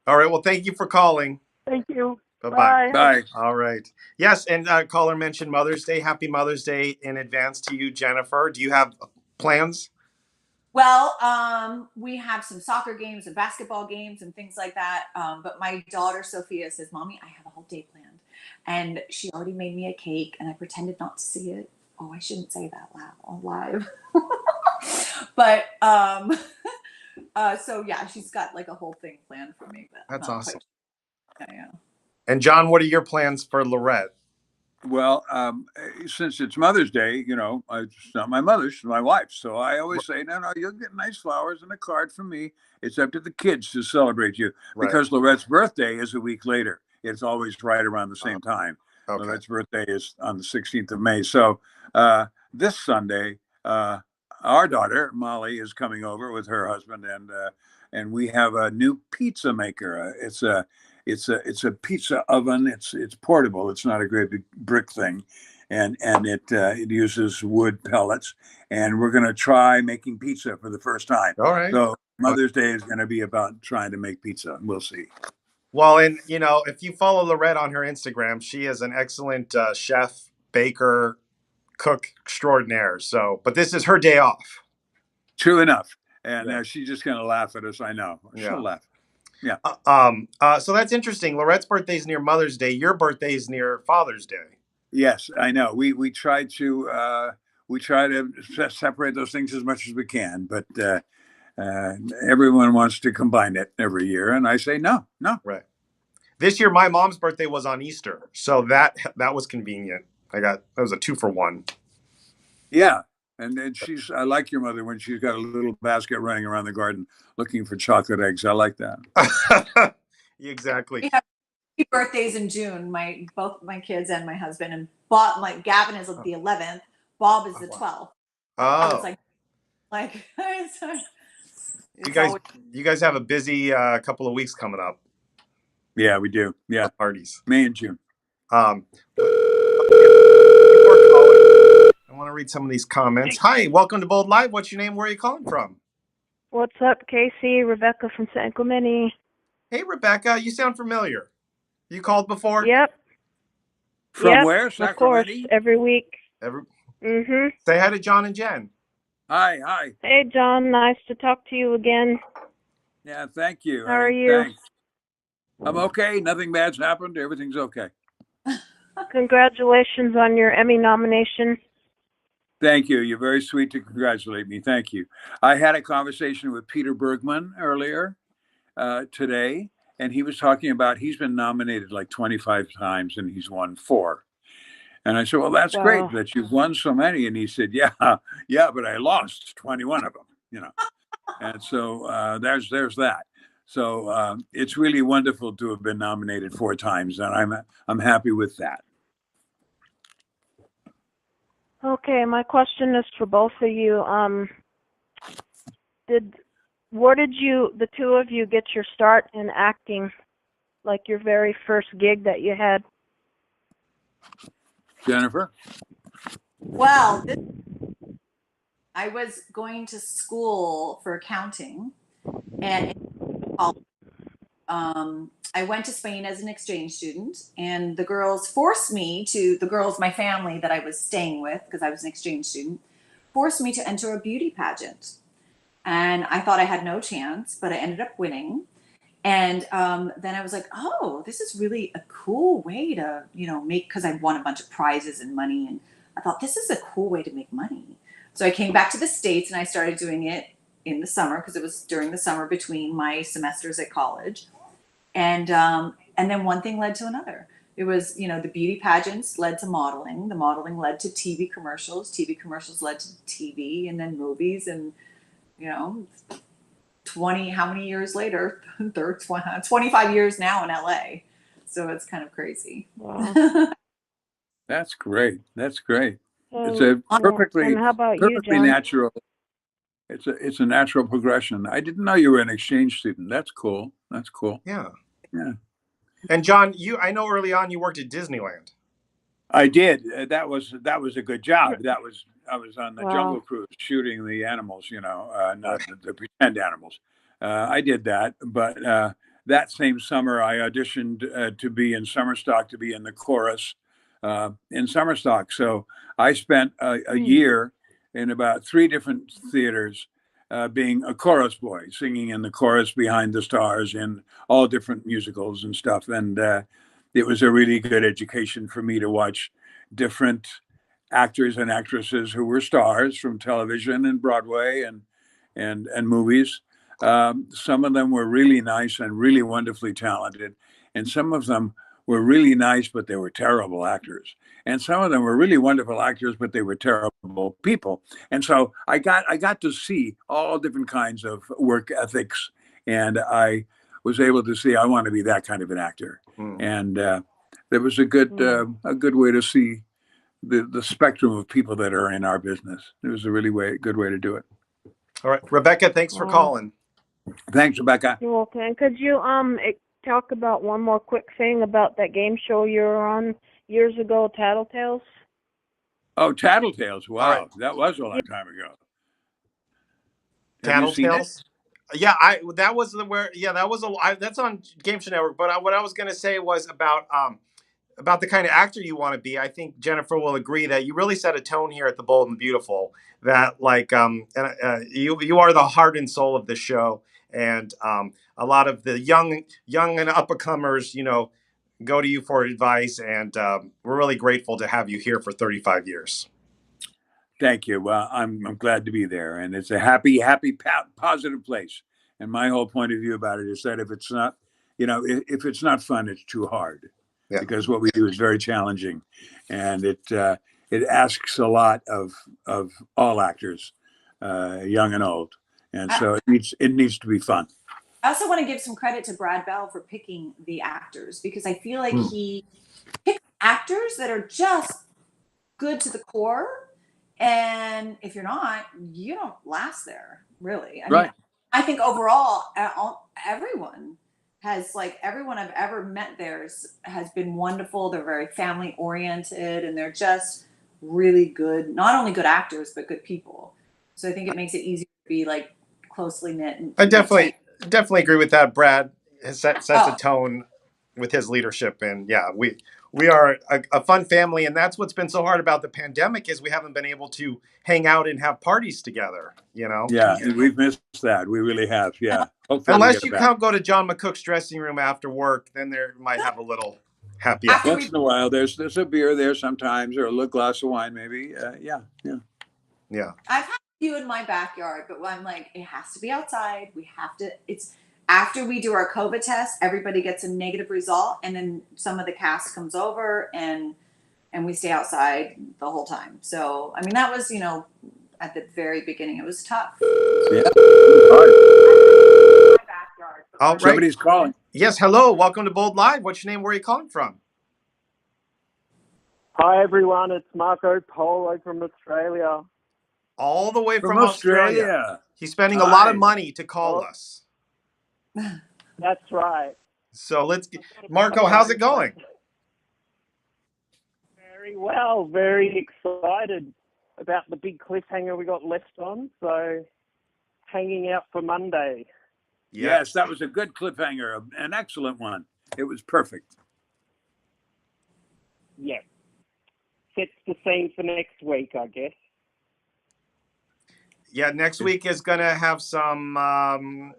All right. Well, thank you for calling. Thank you. Bye-bye. Bye. All right. Yes, and caller mentioned Mother's Day. Happy Mother's Day in advance to you, Jennifer. Do you have plans? Well, we have some soccer games and basketball games and things like that. But my daughter Sophia says, "Mommy, I have a whole day planned," and she already made me a cake, and I pretended not to see it. Oh, I shouldn't say that loud on live. But so yeah, she's got like a whole thing planned for me. But That's awesome. Yeah. And John, what are your plans for Lorette? Well, since it's Mother's Day, it's not my mother's, it's my wife's. So I always say, no, you'll get nice flowers and a card from me. It's up to the kids to celebrate you, because Lorette's birthday is a week later. It's always right around the same time. Okay. Lorette's birthday is on the 16th of May. So this Sunday, our daughter Molly is coming over with her husband, and we have a new pizza maker. It's a pizza oven. It's portable. It's not a great big brick thing, and it uses wood pellets. And we're going to try making pizza for the first time. All right. So Mother's Day is going to be about trying to make pizza, and we'll see. Well, and if you follow Lorette on her Instagram, she is an excellent chef, baker, cook extraordinaire. So, but this is her day off. True enough. And she's just going to laugh at us. I know. She'll laugh. Yeah. So that's interesting. Lorette's birthday is near Mother's Day. Your birthday is near Father's Day. Yes, I know. We try to separate those things as much as we can, but everyone wants to combine it every year, and I say no. Right. This year, my mom's birthday was on Easter, so that was convenient. That was a 2-for-1. Yeah. And I like your mother when she's got a little basket running around the garden looking for chocolate eggs. I like that. Exactly. We have 2 birthdays in June, both my kids and my husband, and Bob, like Gavin is the 11th, Bob is the 12th. Oh. So it's like you guys have a busy couple of weeks coming up. Yeah, we do. Yeah. Parties. May and June. I want to read some of these comments. Hi, welcome to Bold Live. What's your name? Where are you calling from? What's up, Casey? Rebecca from San Clemente. Hey, Rebecca, you sound familiar. You called before? Yep. From where? Of course, every week. Say hi to John and Jen. Hi. Hey, John. Nice to talk to you again. Yeah, thank you. How are you? Thanks. I'm okay. Nothing bad's happened. Everything's okay. Congratulations on your Emmy nomination. Thank you. You're very sweet to congratulate me. Thank you. I had a conversation with Peter Bergman earlier today, and he was talking about he's been nominated like 25 times and he's won 4. And I said, well, that's great that you've won so many. And he said, yeah, but I lost 21 of them, And so there's that. So it's really wonderful to have been nominated 4 times, and I'm happy with that. Okay, my question is for both of you. Where did the 2 of you get your start in acting? Like your very first gig that you had? Jennifer? Well, I was going to school for accounting, and I went to Spain as an exchange student, and the girls forced me my family that I was staying with, because I was an exchange student, forced me to enter a beauty pageant. And I thought I had no chance, but I ended up winning. And then I was like, oh, this is really a cool way to, make, because I won a bunch of prizes and money. And I thought, this is a cool way to make money. So I came back to the States and I started doing it in the summer, because it was during the summer between my semesters at college. And then one thing led to another. It was, the beauty pageants led to modeling. The modeling led to TV commercials. TV commercials led to TV, and then movies. And, how many years later? 25 years now in LA. So it's kind of crazy. Wow. That's great. It's a perfectly natural. It's a natural progression. I didn't know you were an exchange student. That's cool. Yeah. And John, I know early on you worked at Disneyland. I did. That was a good job. I was on the Jungle Wow. Cruise shooting the animals. Not the pretend animals. I did that, but that same summer I auditioned to be in Summerstock, to be in the chorus in Summerstock. So I spent a year in about 3 different theaters. Being a chorus boy, singing in the chorus behind the stars in all different musicals and stuff. And it was a really good education for me to watch different actors and actresses who were stars from television and Broadway and movies. Some of them were really nice and really wonderfully talented, and some of them were really nice, but they were terrible actors. And some of them were really wonderful actors, but they were terrible people. And so I got to see all different kinds of work ethics, and I was able to see I want to be that kind of an actor. And there was a good way to see the spectrum of people that are in our business. It was a really good way to do it. All right, Rebecca, thanks for calling. Thanks, Rebecca. You're welcome. And could you talk about one more quick thing about that game show you were on years ago, Tattletales? Oh, Tattletales! Wow, that was a long time ago. Tattletales. Yeah, that was that's on Game Show Network. But what I was going to say was about the kind of actor you want to be. I think Jennifer will agree that you really set a tone here at the Bold and Beautiful. That you are the heart and soul of the show, and a lot of the young and up-and-comers, go to you for advice, and we're really grateful to have you here for 35 years. Thank you. Well, I'm glad to be there, and it's a happy, positive place. And my whole point of view about it is that if it's not, if it's not fun, it's too hard. Yeah. Because what we do is very challenging, and it asks a lot of all actors, young and old, and so it needs to be fun. I also want to give some credit to Brad Bell for picking the actors, because I feel like he picked actors that are just good to the core. And if you're not, you don't last there, really. I mean, I think overall, everyone I've ever met there has been wonderful. They're very family oriented, and they're just really good, not only good actors, but good people. So I think it makes it easier to be closely knit. And I definitely agree with that. Brad has sets a tone with his leadership, and we are a fun family, and that's what's been so hard about the pandemic is we haven't been able to hang out and have parties together. Yeah, we've missed that. We really have. Yeah. Hopefully unless you can't go to John McCook's dressing room after work, then there might have a little happy hour. Once in a while, there's a beer there sometimes, or a little glass of wine, maybe. Yeah. I've had a few in my backyard, but I'm like, it has to be outside. We have to. It's after we do our COVID test, everybody gets a negative result, and then some of the cast comes over, and we stay outside the whole time. So, I mean, that was, at the very beginning, it was tough. Yeah. All right. Somebody's calling. Yes, hello. Welcome to Bold Live. What's your name? Where are you calling from? Hi, everyone. It's Marco Polo from Australia. All the way from Australia. He's spending a lot of money to call us. That's right. So Marco, how's it going? Very well. Very excited about the big cliffhanger we got left on. So hanging out for Monday. Yes, that was a good cliffhanger, an excellent one. It was perfect. Yes. Sets the scene for next week, I guess. Yeah, next week is going to have some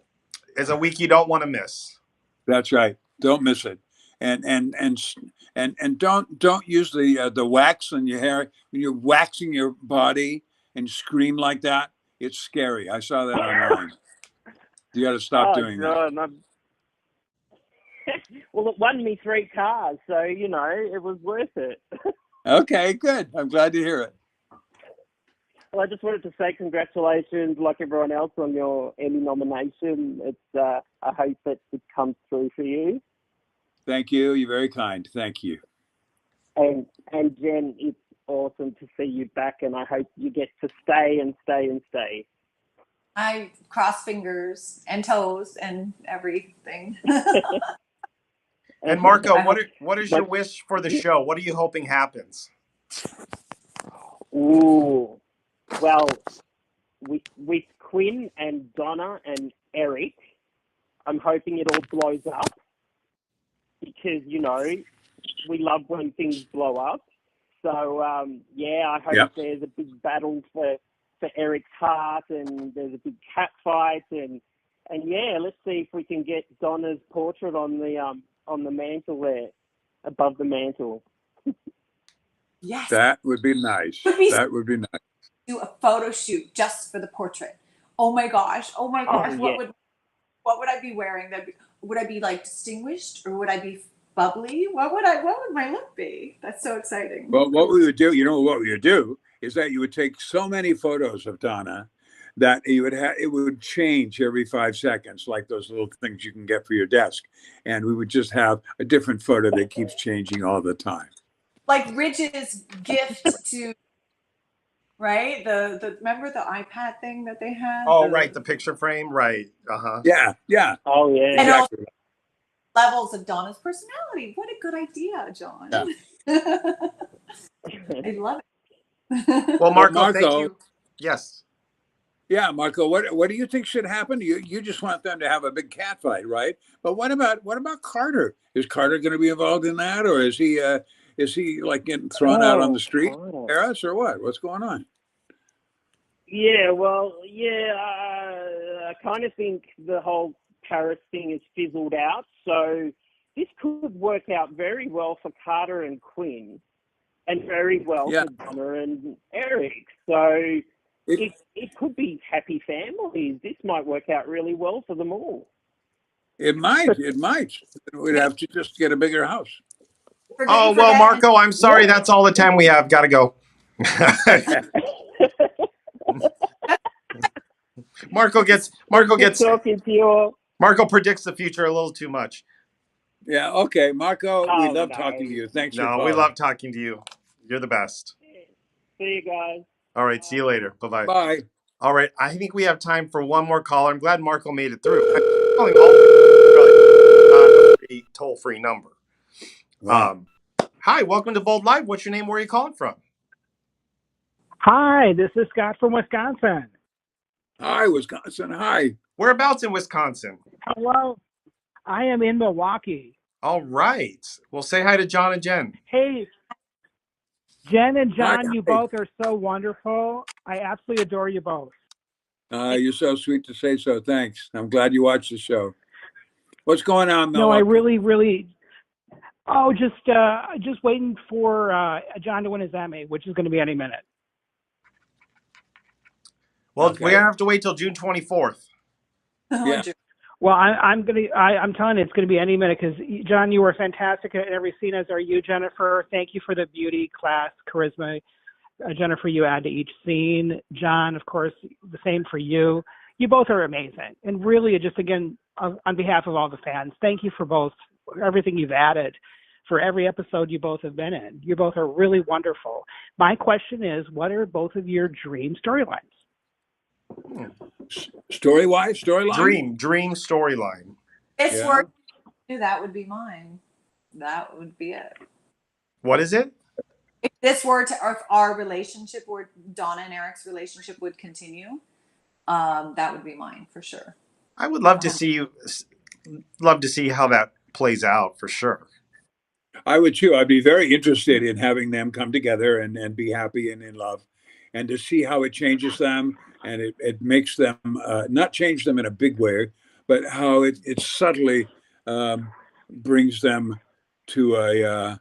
is a week you don't want to miss. That's right. Don't miss it. And don't use the wax on your hair when you're waxing your body and scream like that. It's scary. I saw that online. You got to stop doing that. Well, it won me 3 cars, so it was worth it. Okay, good. I'm glad to hear it. Well, I just wanted to say congratulations, like everyone else, on your Emmy nomination. I hope that it comes through for you. Thank you. You're very kind. Thank you. And Jen, it's awesome to see you back, and I hope you get to stay and stay and stay. I cross fingers and toes and everything. And Marco, what is your wish for the show? What are you hoping happens? Ooh, well, with Quinn and Donna and Eric, I'm hoping it all blows up because, you know, we love when things blow up. So, I hope there's a big battle for Eric's heart and there's a big cat fight and let's see if we can get Donna's portrait on the mantle there, above the mantle. Yes. That would be nice. That would be nice. Do a photo shoot just for the portrait. Oh my gosh. Oh, What would I be wearing? Would I be like distinguished or would I be bubbly? What would my look be? That's so exciting. Well, what we would do, what we would do is that you would take so many photos of Donna that it would change every 5 seconds, like those little things you can get for your desk. And we would just have a different photo that keeps changing all the time. Like Ridge's gift to, right? The remember the iPad thing that they had? Oh, right, the picture frame, right? Yeah. Oh, yeah. And exactly. levels of Donna's personality. What a good idea, John. Yeah. I love it. Well, Marco, thank you. Yes. Yeah, Marco, what do you think should happen? You just want them to have a big cat fight, right? But what about Carter? Is Carter going to be involved in that, or is he like getting thrown out on the street, Paris, or what? What's going on? Yeah, well, I kind of think the whole Paris thing is fizzled out. So this could work out very well for Carter and Quinn, and very well for Donna and Eric. So it could be happy families. This might work out really well for them all. It might. We'd have to just get a bigger house. Oh, well, Marco, I'm sorry. That's all the time we have. Got to go. Marco gets talking to you all. Marco predicts the future a little too much. Yeah, okay. Marco, we love talking to you. Thanks for calling. We love talking to you. You're the best. See you guys. All right, see you later. Bye-bye. Bye. All right, I think we have time for one more caller. I'm glad Marco made it through. I'm calling a toll-free number. Wow. Hi, welcome to Bold Live. What's your name? Where are you calling from? Hi, this is Scott from Wisconsin. Hi, Wisconsin. Hi. Whereabouts in Wisconsin? Hello. I am in Milwaukee. All right. Well, say hi to John and Jen. Hey, Jen and John, Hi. you both are so wonderful. I absolutely adore you both. You're so sweet to say so. Thanks. I'm glad you watched the show. What's going on, Milwaukee? No, I really. Oh, just waiting for John to win his Emmy, which is going to be any minute. Well, we're gonna have to wait till June 24th. Yeah. Well, I'm telling you, it's going to be any minute because John, you were fantastic at every scene, as are you, Jennifer. Thank you for the beauty, class, charisma, Jennifer, you add to each scene. John, of course, the same for you. You both are amazing, and really, just again, on behalf of all the fans, thank you for both everything you've added for every episode you both have been in. You both are really wonderful. My question is, what are both of your dream storylines? Storyline? Dream storyline. This word, that would be mine. That would be it. What is it? If this were to, if our relationship, or Donna and Eric's relationship would continue, that would be mine for sure. I would love to see how that plays out for sure. I would too. I'd be very interested in having them come together and be happy and in love, and to see how it changes them, and it makes them not change them in a big way, but how it subtly brings them to a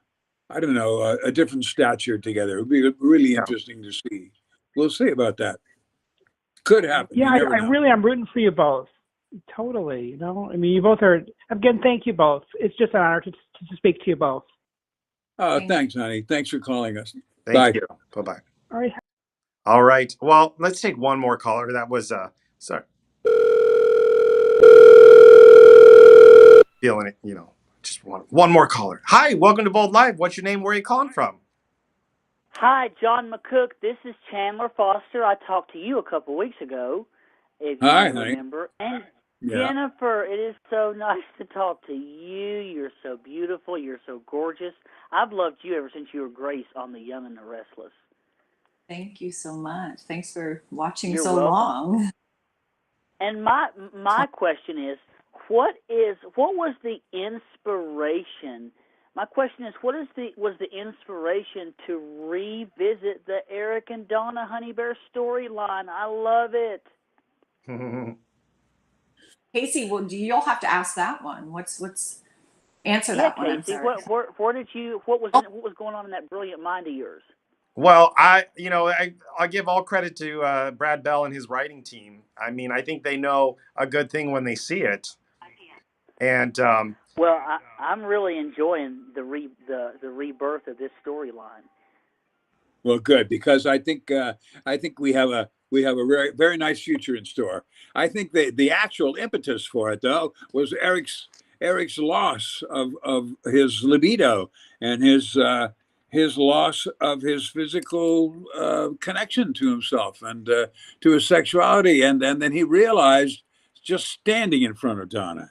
different stature together. It would be really interesting to see. We'll see about that. Could happen. Yeah, I'm rooting for you both. Totally. You know, I mean, you both are. Again, thank you both. It's just an honor to speak to you both. Thanks, honey. Thanks for calling us. Thank you. Bye-bye. All right. All right. Well, let's take one more caller. That was sorry. Feeling it, just one more caller. Hi, welcome to Bold Live. What's your name? Where are you calling from? Hi, John McCook. This is Chandler Foster. I talked to you a couple weeks ago, if you Hi, remember. And Jennifer, it is so nice to talk to you. You're so beautiful. You're so gorgeous. I've loved you ever since you were Grace on The Young and the Restless. Thank you so much. Thanks for watching You're so welcome. long. And my question is, what was the inspiration? My question is, was the inspiration to revisit the Eric and Donna Honey Bear storyline? I love it. Casey, well, you'll have to ask that one. Answer that one? I'm Casey, sorry. what was going on in that brilliant mind of yours? Well, I give all credit to Brad Bell and his writing team. I mean, I think they know a good thing when they see it. And well, I'm really enjoying the rebirth of this storyline. Well, good, because I think we have a very, very nice future in store. I think the actual impetus for it, though, was Eric's loss of his libido and his loss of his physical connection to himself and to his sexuality, and then he realized, just standing in front of Donna,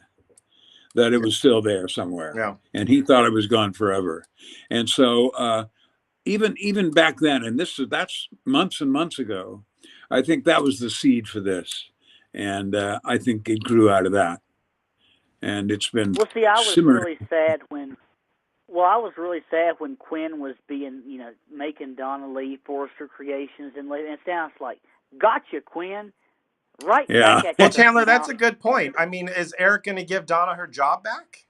that it was still there somewhere, and he thought it was gone forever, and so. Even back then, and that's months and months ago, I think that was the seed for this, and I think it grew out of that, and it's been. Well, see, I was simmering. really sad when. Well, I was really sad when Quinn was making Donna Lee Forrester Creations, and it sounds like, gotcha, Quinn. Right back at you. Well, Chandler, that's a good point. I mean, is Eric going to give Donna her job back?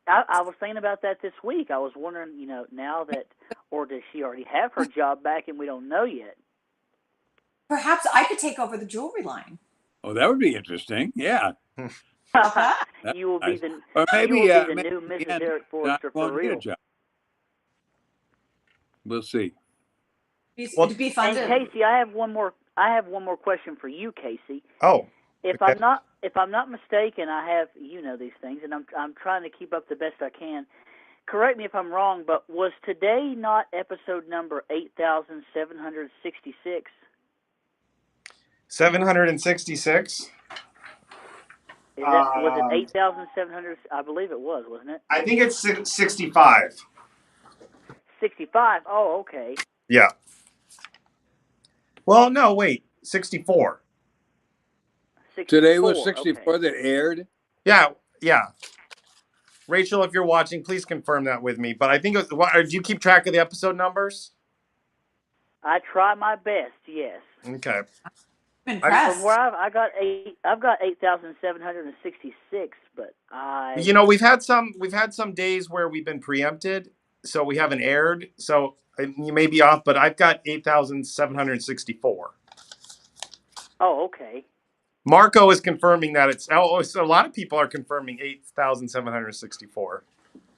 I was thinking about that this week. I was wondering, now that, or does she already have her job back and we don't know yet? Perhaps I could take over the jewelry line. Oh, that would be interesting. Yeah. You will be the, or maybe, you will be the maybe new Mrs. Eric Forrester for real. We'll see. It'd be fun. And Casey, I have one more question for you, Casey. Oh. If I'm not mistaken, I have these things, and I'm trying to keep up the best I can. Correct me if I'm wrong, but was today not episode number 8,766? 766. Was it 8,700? I believe it was, wasn't it? I think it's 65. 65. Oh, okay. Yeah. Well, no, wait, 64. Today was 64 that aired? Yeah. Rachel, if you're watching, please confirm that with me. But I think, do you keep track of the episode numbers? I try my best, yes. Okay. Impressed. From where I've got 8,766, but we've had some days where we've been preempted, so we haven't aired. So you may be off, but I've got 8,764. Oh, okay. Marco is confirming that so a lot of people are confirming 8,764.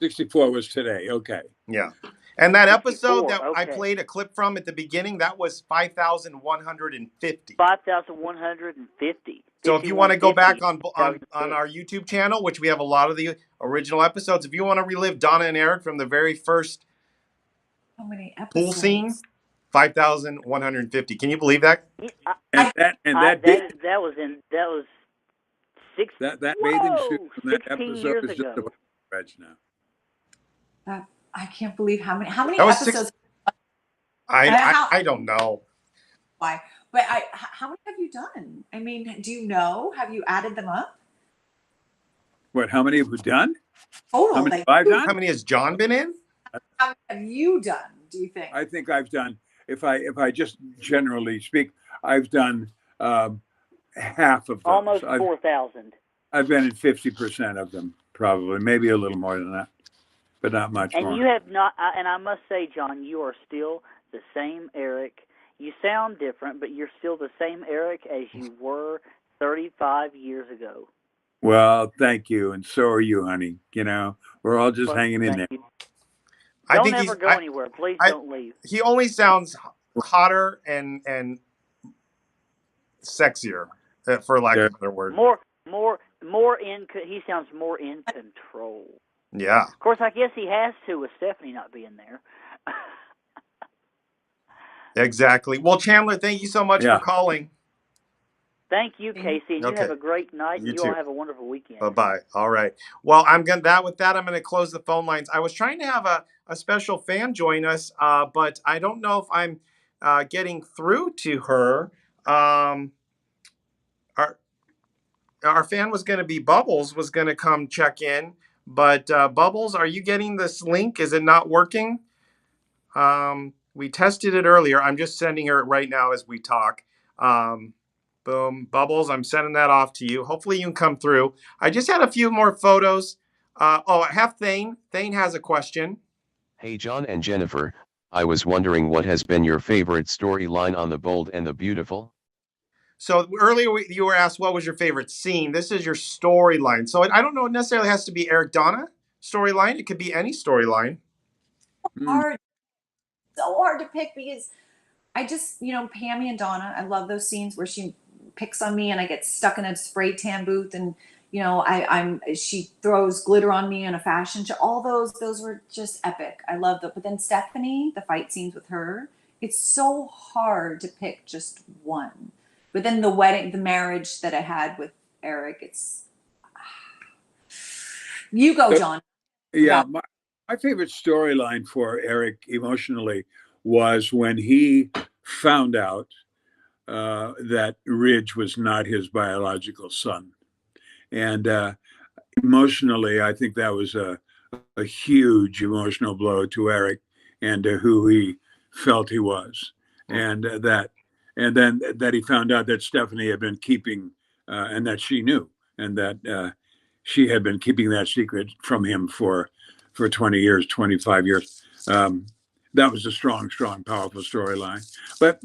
64 was today. Okay. Yeah. And that episode that I played a clip from at the beginning, that was 5,150. 5,150. So if you want to go back on our YouTube channel, which we have a lot of the original episodes, if you want to relive Donna and Eric from the very first pool scene, 5,150. Can you believe that? That six. That bathing suit from that 16 episode years is just ago. a wedge now. I can't believe how many that was episodes. I don't know. Why? But how many have you done? I mean, do you know? Have you added them up? What? How many have we done? Total. How many have I done? How many has John been in? How many have you done? Do you think? I think I've done. If I just generally speak, I've done half of them. Almost 4,000. I've been in 50% of them, probably, maybe a little more than that, but not much more. And you have not. And I must say, John, you are still the same Eric. You sound different, but you're still the same Eric as you were 35 years ago. Well, thank you, and so are you, honey. We're all just hanging in there. Don't ever go anywhere. Please don't leave. He only sounds hotter and sexier, for lack of a better word. He sounds more in control. Yeah. Of course, I guess he has to with Stephanie not being there. Exactly. Well, Chandler, thank you so much for calling. Thank you, Casey. And you have a great night, and you all have a wonderful weekend. Bye-bye. All right. Well, I'm going to with that, I'm going to close the phone lines. I was trying to have a special fan join us, but I don't know if I'm getting through to her. Our fan was going to be Bubbles, was going to come check in, but Bubbles, are you getting this link? Is it not working? We tested it earlier. I'm just sending her it right now as we talk. Boom, Bubbles, I'm sending that off to you. Hopefully you can come through. I just had a few more photos. I have Thane. Thane has a question. Hey, John and Jennifer, I was wondering what has been your favorite storyline on The Bold and the Beautiful? So earlier you were asked what was your favorite scene. This is your storyline. So I don't know, it necessarily has to be Eric Donna storyline. It could be any storyline. Hard. So hard to pick because I just, Pammy and Donna, I love those scenes where she picks on me and I get stuck in a spray tan booth and, she throws glitter on me in a fashion show. All those were just epic. I love them. But then Stephanie, the fight scenes with her, it's so hard to pick just one. But then the marriage that I had with Eric, it's, you go, John. Yeah. My favorite storyline for Eric emotionally was when he found out that Ridge was not his biological son. And emotionally, I think that was a huge emotional blow to Eric and to who he felt he was. And then that he found out that Stephanie had been keeping, and that she knew, and that she had been keeping that secret from him for 20 years, 25 years. That was a strong, powerful storyline. But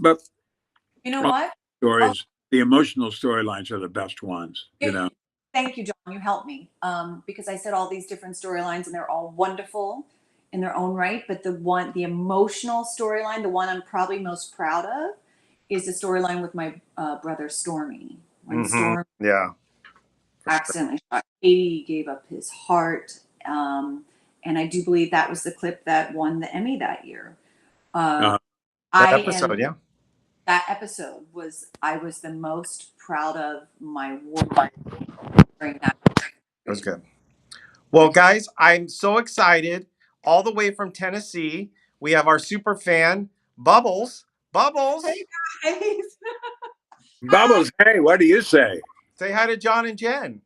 you know what? Stories, the emotional storylines are the best ones, Thank you, John. You helped me because I said all these different storylines and they're all wonderful in their own right. But the emotional storyline, the one I'm probably most proud of, is the storyline with my brother Stormy. When Stormy accidentally shot Katie, gave up his heart, and I do believe that was the clip that won the Emmy that year. That episode I was the most proud of my work during that. That was good. Well, guys, I'm so excited. All the way from Tennessee, we have our super fan, Bubbles. Bubbles. Hey, guys. Bubbles, hey, what do you say? Say hi to John and Jen.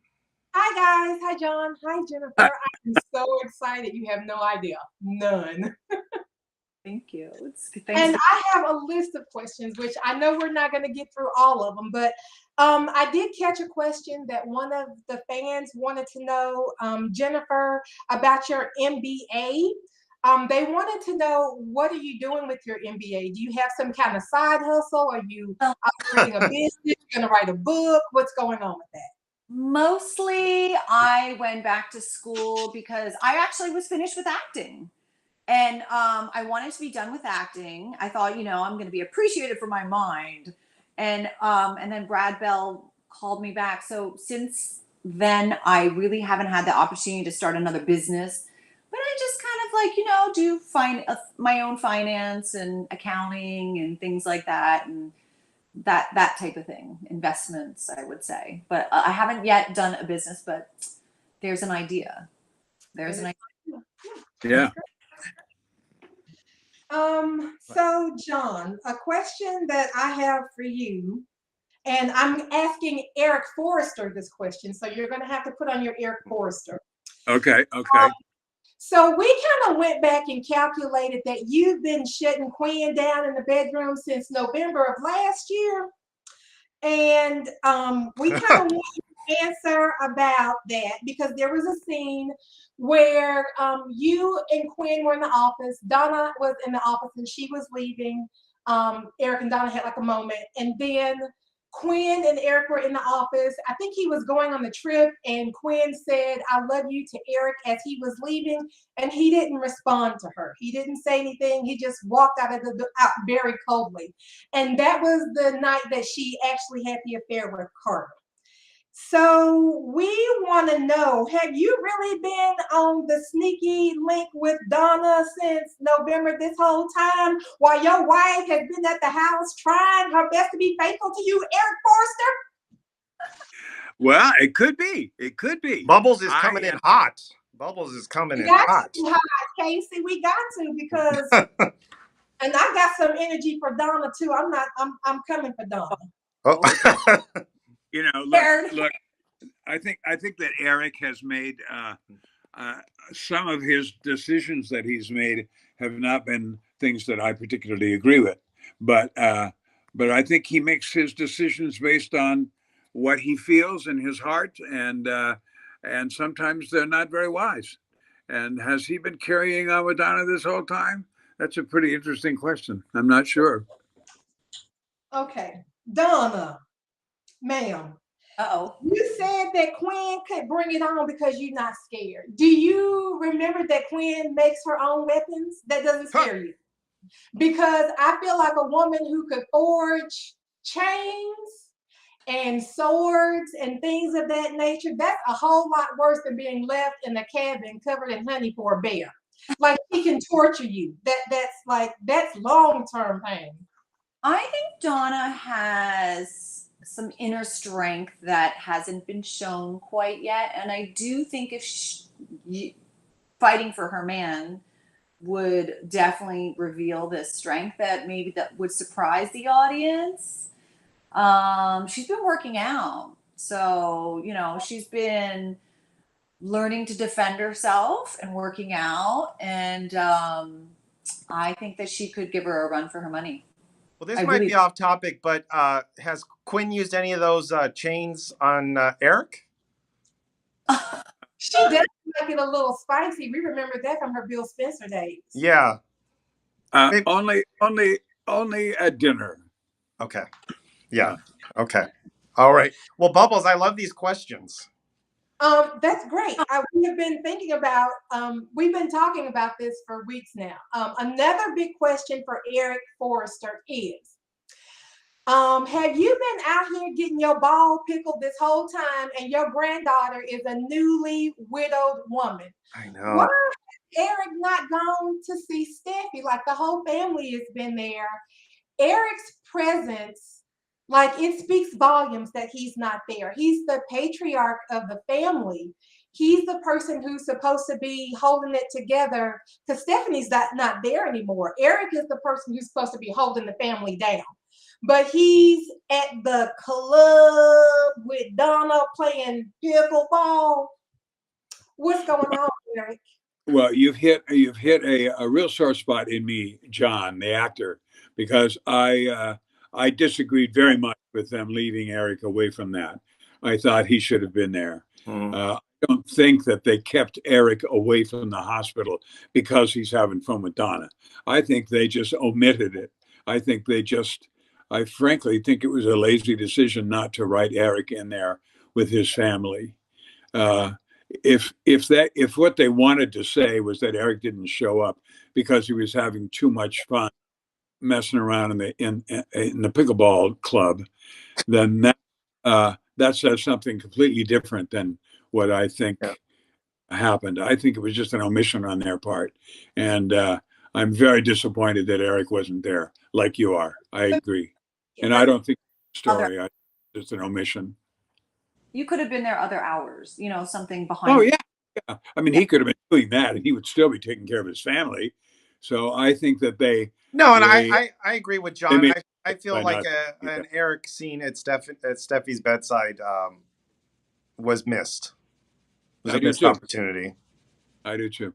Hi, guys. Hi, John. Hi, Jennifer. I'm so excited. You have no idea. None. Thank you. And I have a list of questions, which I know we're not going to get through all of them, but I did catch a question that one of the fans wanted to know, Jennifer, about your MBA. They wanted to know, what are you doing with your MBA? Do you have some kind of side hustle? Are you operating a business? You're going to write a book? What's going on with that? Mostly, I went back to school because I actually was finished with acting. And I wanted to be done with acting. I thought, I'm going to be appreciated for my mind. And then Brad Bell called me back. So since then, I really haven't had the opportunity to start another business. But I just kind of do my own finance and accounting and things like that. And that type of thing. Investments, I would say. But I haven't yet done a business, but there's an idea. Yeah. So John, a question that I have for you, and I'm asking Eric Forrester this question, so you're going to have to put on your Eric Forrester. Okay. So we kind of went back and calculated that you've been shutting Quinn down in the bedroom since November of last year, and we kind of want you to answer about that because there was a scene where you and Quinn were in the office. Donna was in the office and she was leaving. Eric and Donna had like a moment, and then Quinn and Eric were in the office. I think he was going on the trip, and Quinn said, "I love you" to Eric as he was leaving, and he didn't respond to her. He didn't say anything. He just walked out very coldly. And that was the night that she actually had the affair with Carter. So we want to know, have you really been on the sneaky link with Donna since November this whole time, while your wife has been at the house trying her best to be faithful to you, Eric Forrester? Well, it could be. It could be. Bubbles is coming in hot. Bubbles is coming We in got hot. to hot, Casey. We got to because, and I got some energy for Donna too. I'm coming for Donna. Oh. You know, look. I think that Eric has made some of his decisions that he's made have not been things that I particularly agree with, but I think he makes his decisions based on what he feels in his heart, and sometimes they're not very wise. And has he been carrying on with Donna this whole time? That's a pretty interesting question. I'm not sure. Okay, Donna, ma'am. Uh-oh. You said that Quinn could bring it on because you're not scared. Do you remember that Quinn makes her own weapons? That doesn't scare you. Because I feel like a woman who could forge chains and swords and things of that nature, that's a whole lot worse than being left in a cabin covered in honey for a bear. Like, he can torture you. That's long-term pain. I think Donna has some inner strength that hasn't been shown quite yet, and I do think if fighting for her man would definitely reveal this strength that maybe that would surprise the audience. She's been working out, so she's been learning to defend herself and working out, and I think that she could give her a run for her money. Well, this might be off topic, but has Quinn used any of those chains on Eric? She does like it a little spicy. We remember that from her Bill Spencer days. Yeah. Only at dinner. Okay. Yeah. Okay. All right. Well, Bubbles, I love these questions. That's great. We have been thinking about, we've been talking about this for weeks now. Another big question for Eric Forrester is, have you been out here getting your ball pickled this whole time and your granddaughter is a newly widowed woman? I know. Why has Eric not gone to see Steffi? Like, the whole family has been there. Eric's presence, like, it speaks volumes that he's not there. He's the patriarch of the family. He's the person who's supposed to be holding it together because Stephanie's not there anymore. Eric is the person who's supposed to be holding the family down. But he's at the club with Donna playing pickleball. What's going on, Eric? Well, you've hit a real sore spot in me, John, the actor, because I disagreed very much with them leaving Eric away from that. I thought he should have been there. I don't think that they kept Eric away from the hospital because he's having fun with Donna. I think they just omitted it. I frankly think it was a lazy decision not to write Eric in there with his family. If what they wanted to say was that Eric didn't show up because he was having too much fun messing around in the pickleball club, then that says something completely different than what I think happened. I think it was just an omission on their part, and I'm very disappointed that Eric wasn't there, like you are. I agree, and I don't think it's a story. It's an omission. You could have been there other hours, something behind. Oh yeah. I mean, he could have been doing that, and he would still be taking care of his family. So I think that they. No, and I agree with John. I feel like an Eric scene at Steffi's bedside was missed. It was a missed opportunity. I do too.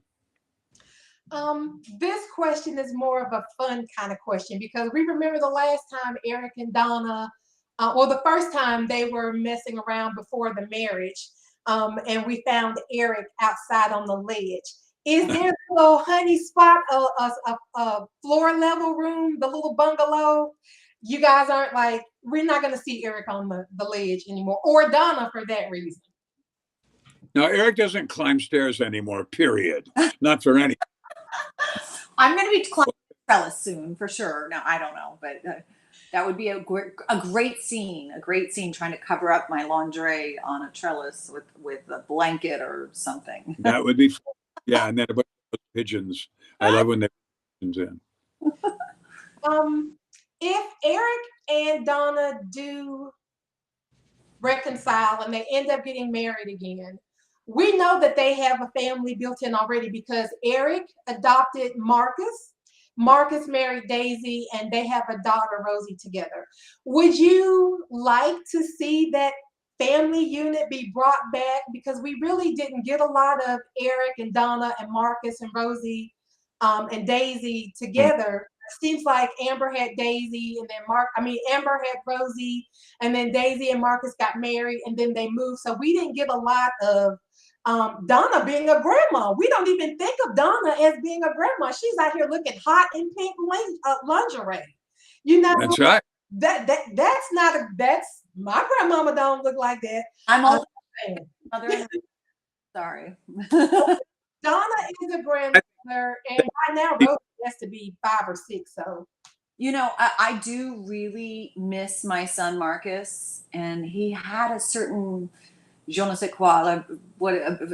This question is more of a fun kind of question because we remember the last time Eric and Donna, the first time they were messing around before the marriage, and we found Eric outside on the ledge. Is there a little honey spot, a floor level room, the little bungalow? You guys aren't like, we're not going to see Eric on the ledge anymore, or Donna for that reason. No, Eric doesn't climb stairs anymore, period. Not for any. I'm going to be climbing trellis soon, for sure. No, I don't know, but that would be a great scene trying to cover up my lingerie on a trellis with a blanket or something. That would be fun. Yeah, and then a bunch of pigeons. I love when they put pigeons in. If Eric and Donna do reconcile and they end up getting married again. We know that they have a family built in already because Eric adopted Marcus. Marcus married Daisy, and they have a daughter, Rosie, together. Would you like to see that family unit be brought back? Because we really didn't get a lot of Eric and Donna and Marcus and Rosie and Daisy together. It seems like Amber had Daisy, and then Amber had Rosie, and then Daisy and Marcus got married, and then they moved. So we didn't get a lot of Donna being a grandma. We don't even think of Donna as being a grandma. She's out here looking hot in pink lingerie. You know, that's right. That's my grandmama don't look like that. I'm also sorry. Donna is a grandmother, and by now Rosie has to be 5 or 6. So, you know, I do really miss my son Marcus, and he had a certain je ne sais quoi,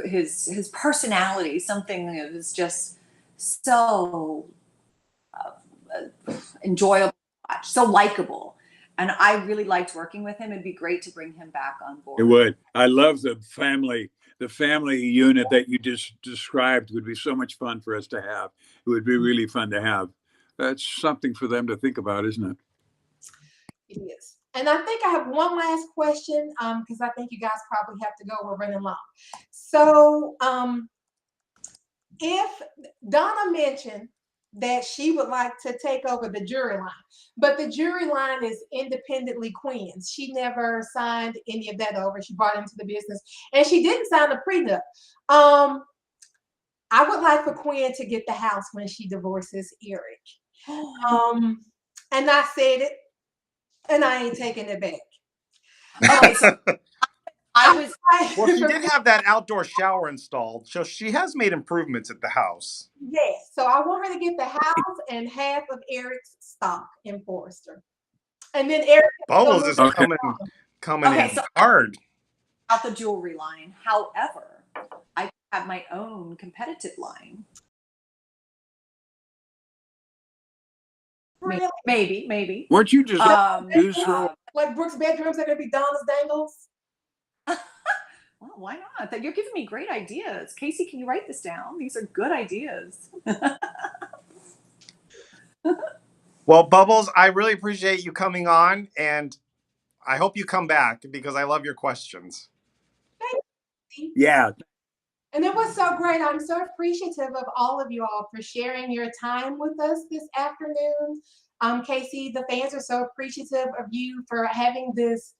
his personality, something that was just so enjoyable to watch, so likable. And I really liked working with him. It'd be great to bring him back on board. It would. I love the family unit that you just described. Would be so much fun for us to have. It would be really fun to have. That's something for them to think about, isn't it? It is. And I think I have one last question because I think you guys probably have to go. We're running long. So if Donna mentioned that she would like to take over the jury line, but the jury line is independently Quinn's. She never signed any of that over. She brought into the business, and she didn't sign a prenup. I would like for Quinn to get the house when she divorces Eric. And I said it, and I ain't taking it back. Okay, so well, she did have that outdoor shower installed, so she has made improvements at the house. Yes, so I want her to get the house and half of Eric's stock in Forrester, and then Eric. Bubbles is coming in so hard. Out the jewelry line. However, I have my own competitive line. Really? Maybe. Weren't you just like Brooke's bedrooms are gonna be Donna's dangles? Well, why not? You're giving me great ideas. Casey, can you write this down? These are good ideas. Well, Bubbles, I really appreciate you coming on, and I hope you come back because I love your questions. Thank you. Yeah. And it was so great. I'm so appreciative of all of you all for sharing your time with us this afternoon. Casey, the fans are so appreciative of you for having this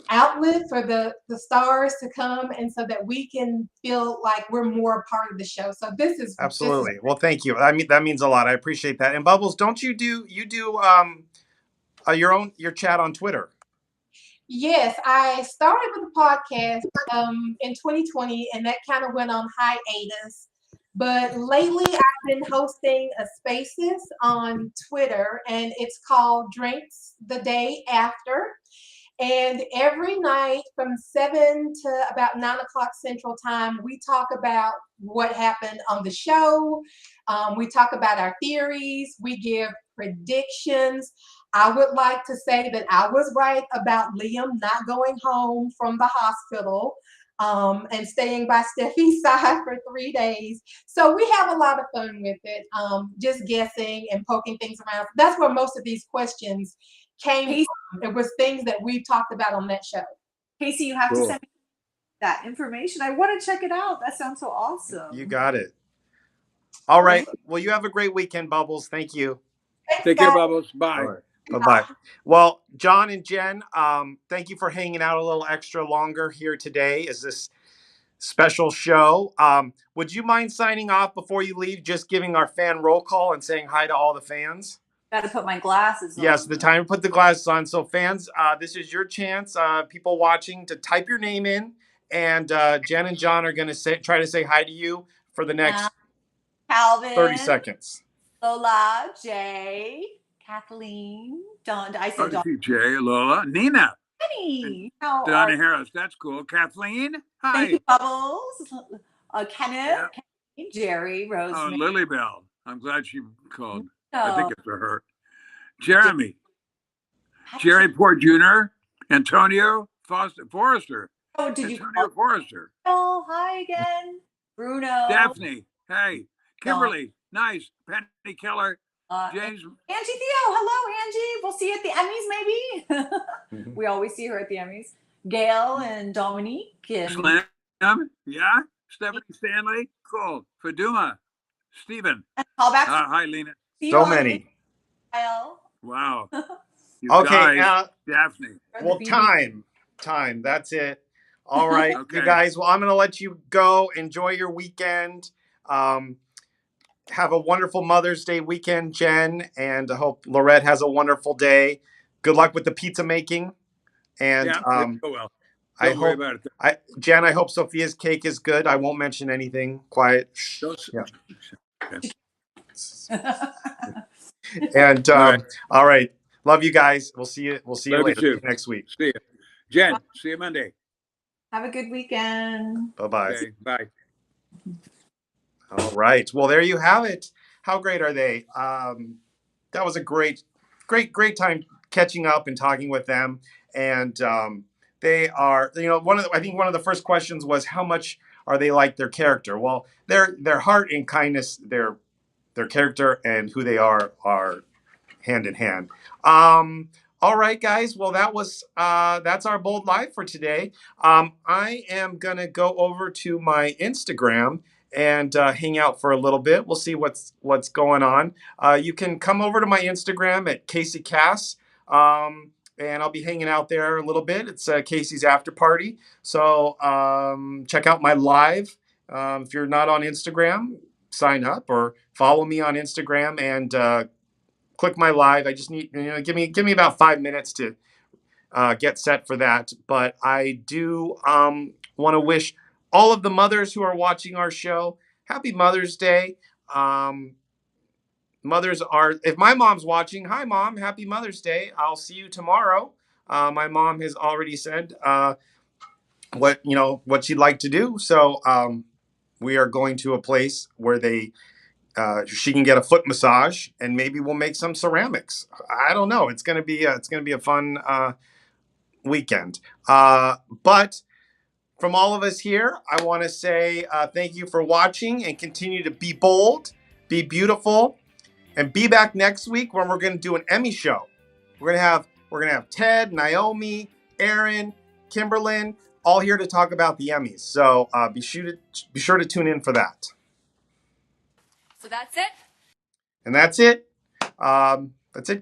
outlet for the stars to come, and so that we can feel like we're more a part of the show. So this is absolutely. Well, thank you. I mean, that means a lot. I appreciate that. And Bubbles, don't you do your chat on Twitter? Yes, I started with a podcast in 2020, and that kind of went on hiatus. But lately, I've been hosting a Spaces on Twitter, and it's called Drinks the Day After. And every night from 7 to about 9 o'clock Central Time, we talk about what happened on the show. We talk about our theories. We give predictions. I would like to say that I was right about Liam not going home from the hospital and staying by Steffi's side for 3 days. So we have a lot of fun with it, just guessing and poking things around. That's where most of these questions came from. It was things that we talked about on that show. Casey, you have to send me that information. I want to check it out. That sounds so awesome. You got it. All right. Well, you have a great weekend, Bubbles. Thank you. Thanks, Take care, Bubbles. Bye. Right. Bye-bye. Well, John and Jen, thank you for hanging out a little extra longer here today as this special show. Would you mind signing off before you leave, just giving our fan roll call and saying hi to all the fans? Got to put my glasses on. Yes, the time to put the glasses on. So fans, this is your chance, people watching, to type your name in, and Jen and John are going to try to say hi to you for the next Calvin, 30 seconds. Lola, Jay, Kathleen, Don. I said Don. Jay, Lola, Nina. Honey, how Donna Harris, that's cool. Kathleen, hi. Thank you, Bubbles. Kenneth, Kathleen, Jerry, Rosemary. Lily Bell. I'm glad she called. No. I think it's for her. Jeremy. Jerry Port Jr., Antonio, Forrester. Oh, did you? Antonio Forrester. Oh, hi again, Bruno. Daphne. Hey. Kimberly. Nice. Penny Keller. James. Angie Theo. Hello, Angie. We'll see you at the Emmys, maybe. We always see her at the Emmys. Gail and Dominique. And Slam. Yeah. Stephanie Stanley. Cool. Faduma. Stephen. Callbacks. Hi, Lena. So many. Wow. You Okay, guys, Daphne. Well, time. That's it. All right, Okay. you guys. Well, I'm going to let you go. Enjoy your weekend. Have a wonderful Mother's Day weekend, Jen. And I hope Lorette has a wonderful day. Good luck with the pizza making. And well. Don't I worry hope, about it. Jen, I hope Sophia's cake is good. I won't mention anything. Quiet. Yeah. And all right. Love you guys. We'll see you. We'll see you Love you later too. next week. See you. Jen, see you Monday. Have a good weekend. Bye-bye. Okay, bye. All right. Well, there you have it. How great are they? That was a great time catching up and talking with them. And they are, I think one of the first questions was, how much are they like their character? Well, their heart and kindness, their character and who they are hand in hand. All right, guys. Well, that's our Bold Live for today. I am gonna go over to my Instagram and hang out for a little bit. We'll see what's going on. You can come over to my Instagram at Casey Cass, and I'll be hanging out there a little bit. It's Casey's After Party. So check out my live. If you're not on Instagram, sign up or follow me on Instagram and click my live. I just need, give me about 5 minutes to get set for that. But I do want to wish all of the mothers who are watching our show happy Mother's Day. Mothers are, if my mom's watching, hi Mom, happy Mother's Day. I'll see you tomorrow. My mom has already said what she'd like to do. So we are going to a place where she can get a foot massage, and maybe we'll make some ceramics. I don't know. It's gonna be a fun weekend. But from all of us here, I want to say thank you for watching, and continue to be bold, be beautiful, and be back next week when we're going to do an Emmy show. We're gonna have Ted, Naomi, Aaron, Kimberlyn, all here to talk about the Emmys. So be sure to tune in for that. So that's it. And that's it. Kate.